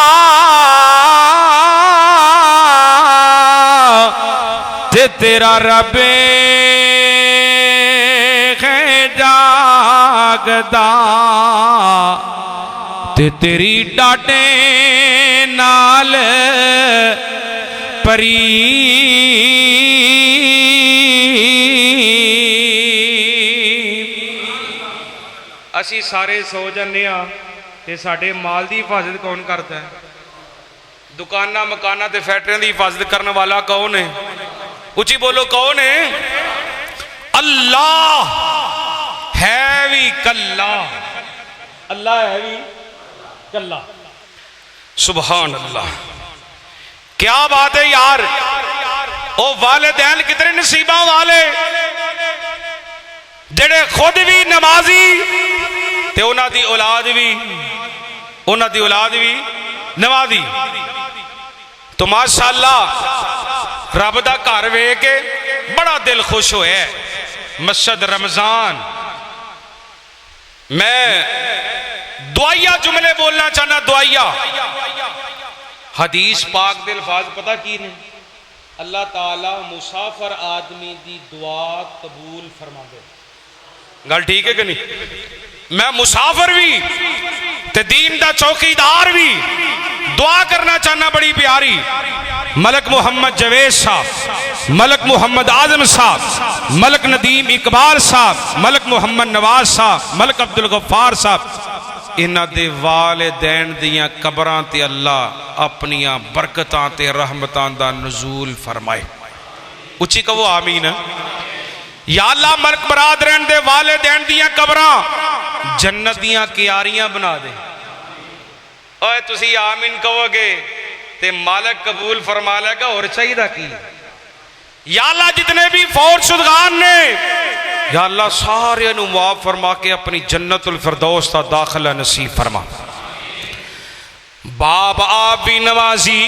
تے تیرا رب ہے جاگدا تے تیری ڈاڈے نال پری اسی سارے سو جانے ہاں تے ساڈے مال دی حفاظت کون کرتا ہے؟ دکانہ مکانہ تے فیکٹریاں دی حفاظت کرنے والا کون ہے؟ اچھی بولو کون ہے؟ اللہ ہے بھی کلا، اللہ ہے بھی کلا، سبحان اللہ، کیا بات ہے یار۔ او والدین کتنے نصیبہ والے جڑے خود بھی نمازی تے انہاں دی اولاد بھی نمازی۔ تو ماشاءاللہ رب دا گھر ویکھ کے بڑا دل خوش ہوئے۔ مسجد رمضان میں دعائیہ جملے بولنا چاہنا، دعائیہ حدیث پاک دے الفاظ پتہ کی نے؟ اللہ تعالی مسافر آدمی دی دعا قبول فرما دے۔ گل ٹھیک ہے کہ نہیں؟ میں مسافر بھی تے دین دا چوکیدار بھی دعا کرنا چاہنا بڑی پیاری۔ ملک محمد جوید صاحب، ملک محمد اعظم صاحب، ملک ندیم اقبال صاحب، ملک محمد نواز صاحب، ملک عبدالغفار صاحب، انہاں دے والدین دیاں قبراں تے اللہ اپنیاں برکتاں تے رحمتاں دا نزول فرمائے۔ اچھی کہو آمین۔ یا اللہ ملک برادرین دے والدین دیاں قبراں جنت دیاں کیاریاں بنا دے۔ اوہ تسی آمین کہو گے تے مالک قبول فرما لے گا، اور چاہیے دا کی؟ یا اللہ جتنے بھی فوت شدگان نے یا اللہ سارے انہوں معاف فرما کے اپنی جنت الفردوس تا داخلہ نصیب فرما۔ باپ آپ بھی نوازی،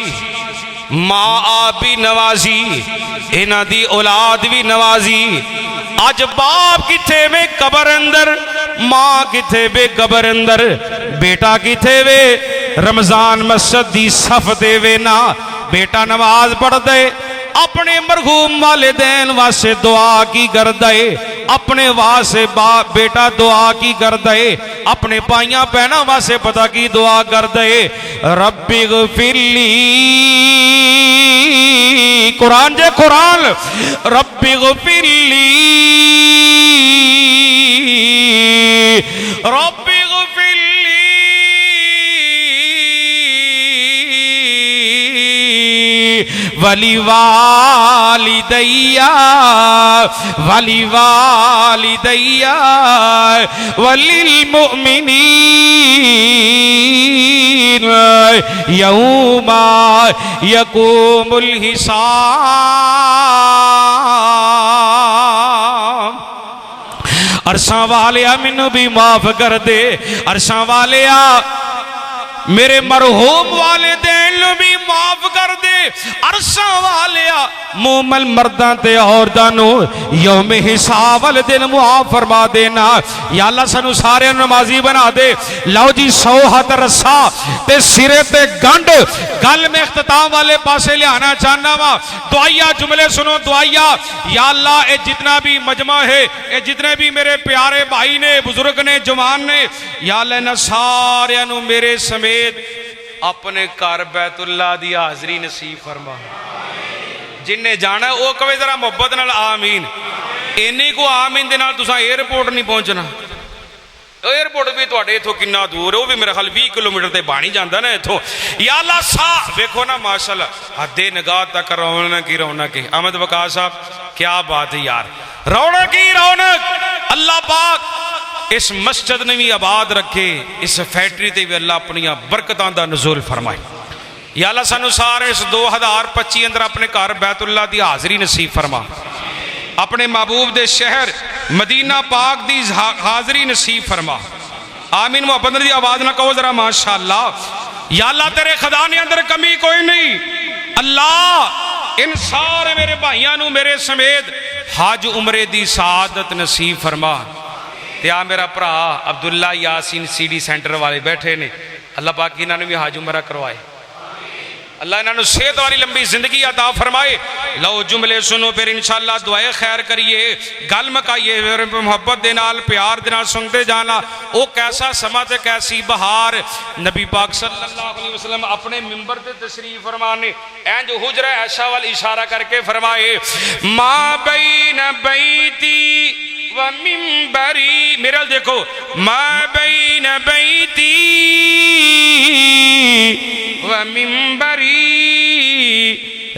ماں آپ بھی نوازی، انہ دی اولاد بھی نوازی۔ آج باپ کی تھے میں قبر اندر، ماں کی تھے بے قبر اندر، بیٹا کی تھے وے رمضان مسجد دی صف دے وے نا، بیٹا نماز پڑھ دے، اپنے مرحوم والدین واسے دعا کی گردائے، اپنے واسے بیٹا دعا کی گردائے، اپنے پائیاں پہنا واسے پتہ کی دعا گردائے۔ رب اغفر لی، قرآن جے قرآن، رب اغفر لی، رب اغفر لی ولی والدیا ولی والدیا وللمؤمنین یوم یقوم الحساب۔ عرشاں والیا منو بھی معاف کر دے، عرشاں والیا میرے مرحوم والدین بھی معاف کر دے، عرشاں والیا مومن مردان تے عورتانو یوم حساب والدین معاف فرما دینا۔ یا اللہ سنو سارے نمازی بنا دے۔ لو جی 100 ہاتھ رسا تے سرے تے گنڈ گل میں اختتام والے پاسے لے آنا چاہنا وا۔ دعائیہ جملے سنو، دعائیہ۔ یا اللہ اے جتنا بھی مجمع ہے، اے جتنے بھی میرے پیارے بھائی نے، بزرگ نے، جوان نے، یا اللہ نہ سارے انو میرے سمیت اپنے کار بیت اللہ دی حاضری نصیب فرما۔ جن نے جانا ہے وہ کوئی ذرا محبت نال آمین۔ اینی کو آمین دے نال تساں ایئرپورٹ نہیں پہنچنا۔ ایئرپورٹ بھی تواڈے ایتھوں کنا دور ہے، وہ بھی میرا خیال 20 کلومیٹر تے بانی جاندا نا ایتھوں۔ یا اللہ صاحب دیکھو نا ماشاءاللہ حد نگاہ تک رونق کی رونق ہے۔ احمد وقاص صاحب کیا بات ہے یار، رونق کی رونق۔ اللہ پاک اس مسجد نے بھی آباد رکھے، اس فیکٹری تے بھی اللہ اپنی برکتاں دا نزول فرمائے۔ یا اللہ سانو سارے اس 2025 اندر اپنے گھر بیت اللہ دی حاضری نصیب فرما، اپنے محبوب دے شہر مدینہ پاک دی حاضری نصیب فرما۔ آمین۔ محبت دی آواز نہ کہو ذرا ماشاءاللہ۔ یا اللہ تیرے خزانے اندر کمی کوئی نہیں۔ اللہ ان سارے میرے بھائیاں نو میرے سمیت حج عمرے دی سعادت نصیب فرما۔ تے آ میرا بھرا عبداللہ یاسین سی ڈی سینٹر والے بیٹھے نے، اللہ پاک انہاں نوں بھی حج عمرہ کروائے، اللہ انہاں نوں صحت والی لمبی زندگی عطا فرمائے۔ لو جملے سنو پھر انشاءاللہ دعائے خیر کریے، گل مکائیے، پھر محبت دے نال پیار دے نال سنتے جانا۔ او کیسا سما تے کیسی بہار، نبی پاک صلی اللہ علیہ وسلم اپنے منبر تے تشریف فرمانے اینج حجرہ عائشہ وال اشارہ کر کے فرمائے ما بین بیتی و منبری، میرا دیکھو، ما بین بیتی و منبری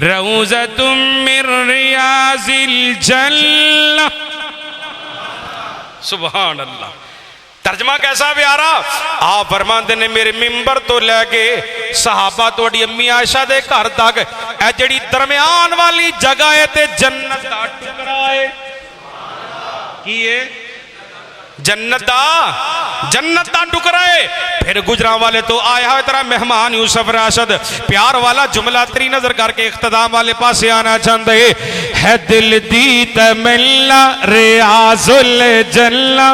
روضۃ من ریاض الجنہ۔ سبحان اللہ، ترجمہ کیسا پیارا؟ آپ فرماندے نے میرے منبر تو لے کے صحابہ توڑی امی عائشہ دے گھر تک اے جڑی درمیان والی جگہ ہے تے جنت دا ٹکرا ہے، کیے جنت دا ٹکرا ہے۔ پھر گجراں والے تو آیا ہے ترا مہمان یوسف راشد، پیار والا جملہ تری نظر کر کے اختتام والے پاس آنا چاہتے ہے دل دی تمنا ریاض الجنہ،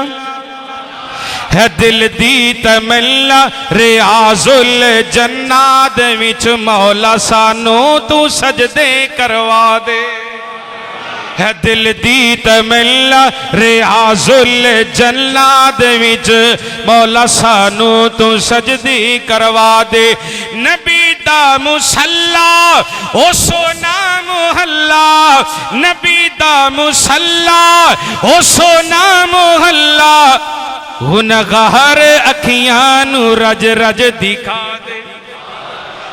ہے دل دی تمنا ریاض الجنہ دے وچ مولا سانو تو سجدے کروا دے، ہے دل دی تمنا ریاض الجنہ دے وچ مولا سانو تو سجدی کروا دے۔ نبی دا مصلا او سونا محلہ، نبی دا مصلا او سونا محلہ، گنہگار اکھیاں نو رج رج دکھا دے،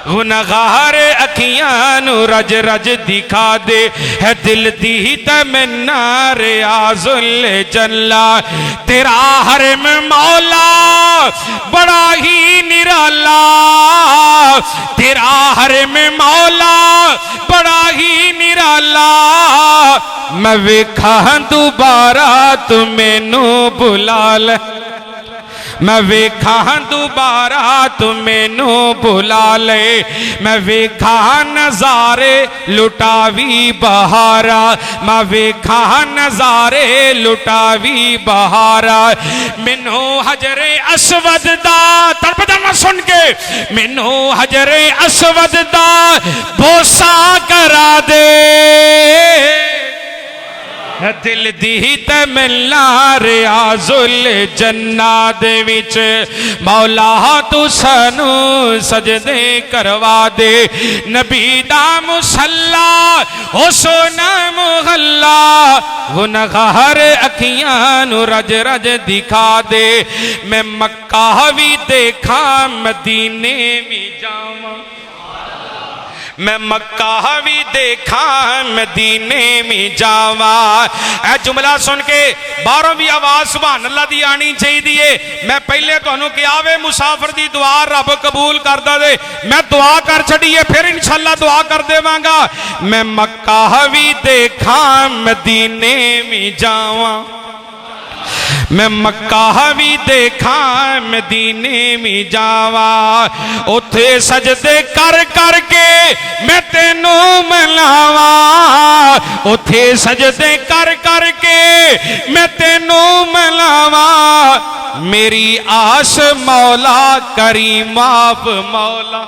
گنہگار اکھیاں نو رج رج دکھا دے، ہے دل دی تمنا ریاض الجنہ، تیرا حرم مولا بڑا ہی نرالا، تیرا حرم مولا بڑا ہی نرالا، میں ویکھاں دوبارہ تو مینوں بلا لے، میں ویکھاں دوبارہ تو مینوں بلا لے، میں ویکھاں نظارے لٹاوی بہارا، میں ویکھاں نظارے لٹاوی بہارا، مینوں حجر اسود دا تڑپدہ سن کے، مینوں حجر اسود دا بوسا کرا دے، دل دی تمنا ریاض الجنہ دے وچ مولا تو سانو سجدے کروا دے، نبی دا مصلا او سونا محلہ، گنہگار اکھیاں نو رج رج دکھا دے، میں مکہ بھی دیکھاں مدینے بھی جاواں، میں مکہ بھی دیکھا مدینے میں جاواں۔ اے جملہ سن کے باروں بھی آواز سبحان اللہ دی آنی چاہی دیئے۔ میں پہلے تو انہوں کہ آوے مسافر دی دعا رب قبول کر دے، میں دعا کر چھڑیے پھر انشاءاللہ دعا کر دے مانگا۔ میں مکہ بھی دیکھا مدینے میں جاواں، میں مکہ بھی دیکھا مدینے میں جاواں، اتھے سجدے کر کر کے میں تینوں ملاواں، اتھے سجدے کر کر کے میں تینوں ملاواں، میری آس مولا کریم آپ مولا،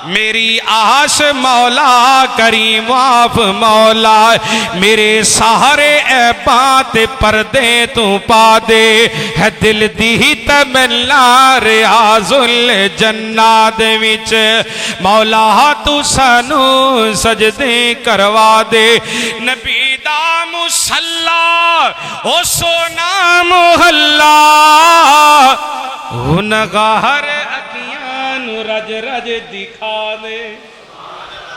میری آس مولا کریم آپ مولا، میرے سارے عیباں تے پردے تو پا دے، ہے دل دی تمنا ریاض الجنہ دے وچ مولا تو سانو سجدے کروا دے، نبی دا مصلا او سونا محلہ، گنہگار رج رج دکھا دے۔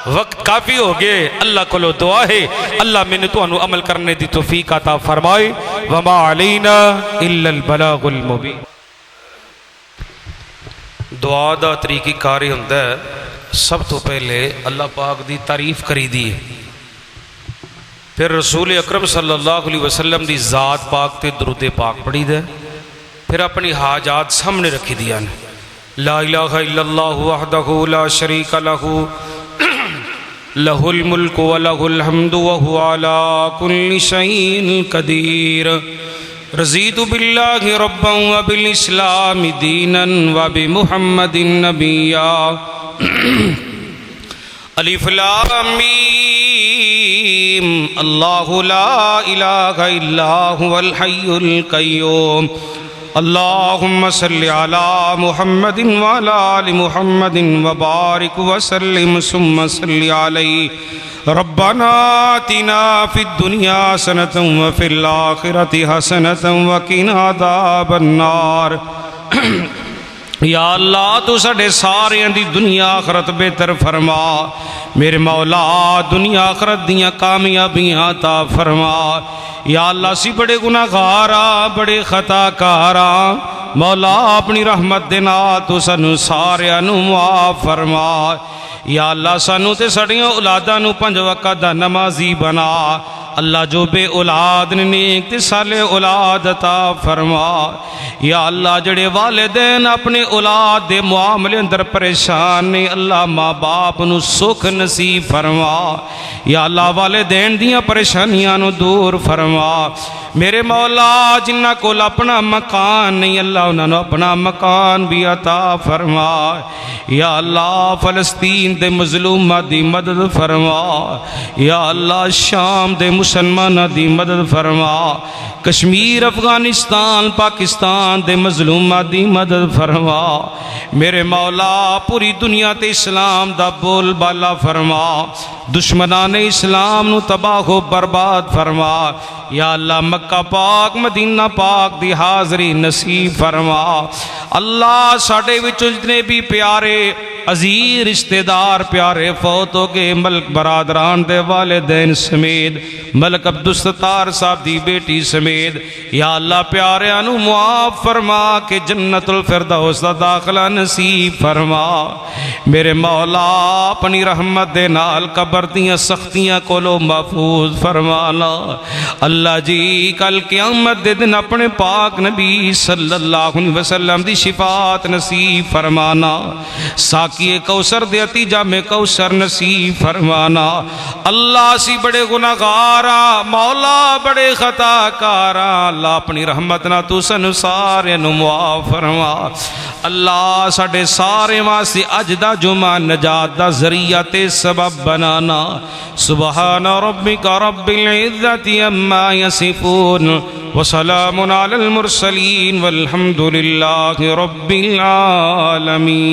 وقت کافی ہو گئے، اللہ کو لو دعا ہے اللہ میں نے تو انہوں عمل کرنے دی توفیق عطا فرمائے، وما علینا الا البلاغ المبین۔ دعا دا طریقی کاری ہوندہ ہے، سب تو پہلے اللہ پاک دی تعریف کری دی، پھر رسول اکرم صلی اللہ علیہ وسلم دی ذات پاک تے درود پاک پڑھی دے، پھر اپنی حاجات سامنے رکھی دیا لا الہ الا اللہ وحدہ لا شریک لہ له الملك وله الحمد وهو على كل شيء قدير رضيت بالله ربا وبالإسلام دينا وبمحمد نبيا الف لام میم اللہ لا الہ الا هو الحی القیوم اللہم صلی علی محمد وعلی آل محمد وبارک وسلم ثم صلی علیہ ربنا آتنا فی الدنیا حسنۃ وفی الآخرۃ حسنۃ وقنا عذاب النار یا اللہ تو ساڈے ساریاں دی دنیا آخرت بہتر فرما میرے مولا دنیا آخرت دیاں کامیابیاں عطا فرما یا اللہ سی بڑے گناہگاراں بڑے خطا کاراں مولا اپنی رحمت دے نال تو سانو ساریاں نو معاف فرما یا اللہ سانو تے ساڈیاں اولاداں نو 5 وقت دا نمازی بنا اللہ جو بے اولاد نے نیک تے صالح اولاد عطا فرما یا اللہ جڑے والدین اپنے اولاد دے معاملے اندر پریشان نے اللہ ماں باپ نو سکھ نصیب فرما یا اللہ والدین دیاں پریشانیاں نو دور فرما میرے مولا جنہ کول اپنا مکان نہیں اللہ انہاں نو اپنا مکان بھی عطا فرما یا اللہ فلسطین دے مظلوماں دی مدد فرما یا اللہ شام دے مسلماناں دی مدد فرما کشمیر افغانستان پاکستان دے مظلوماں دی مدد فرما میرے مولا پوری دنیا تے اسلام دا بول بالا فرما دشمنان اسلام نو تباہ و برباد فرما یا اللہ مکہ پاک مدینہ پاک دی حاضری نصیب فرما اللہ ساڈے وچوں جتنے بھی پیارے عزیز رشتہ دار پیارے فوت ہو گئے ملک برادران دے والدین سمیت ملک عبدالستار صاحب دی بیٹی سمیت یا اللہ پیاریاں نو معاف فرما کہ جنت الفردوس دا داخلہ نصیب فرما میرے مولا اپنی رحمت دے نال قبر دیاں سختیاں کولو محفوظ فرمانا اللہ جی کل قیامت دے دن اپنے پاک نبی صلی اللہ علیہ وسلم دی شفاعت نصیب فرمانا ساکی کوثر دے عطیجہ میں کوثر نصیب فرمانا اللہ سی بڑے گناہگارا مولا بڑے خطا کارا اللہ اپنی رحمت نہ تو سن سارے نو معاف فرما اللہ ساڈے سارے واسطے اج دا جمعہ نجات دا ذریعہ تے سبب بنانا سبحان ربک رب العزت عما یصفون وسلام علی المرسلین والحمد للہ رب العالمین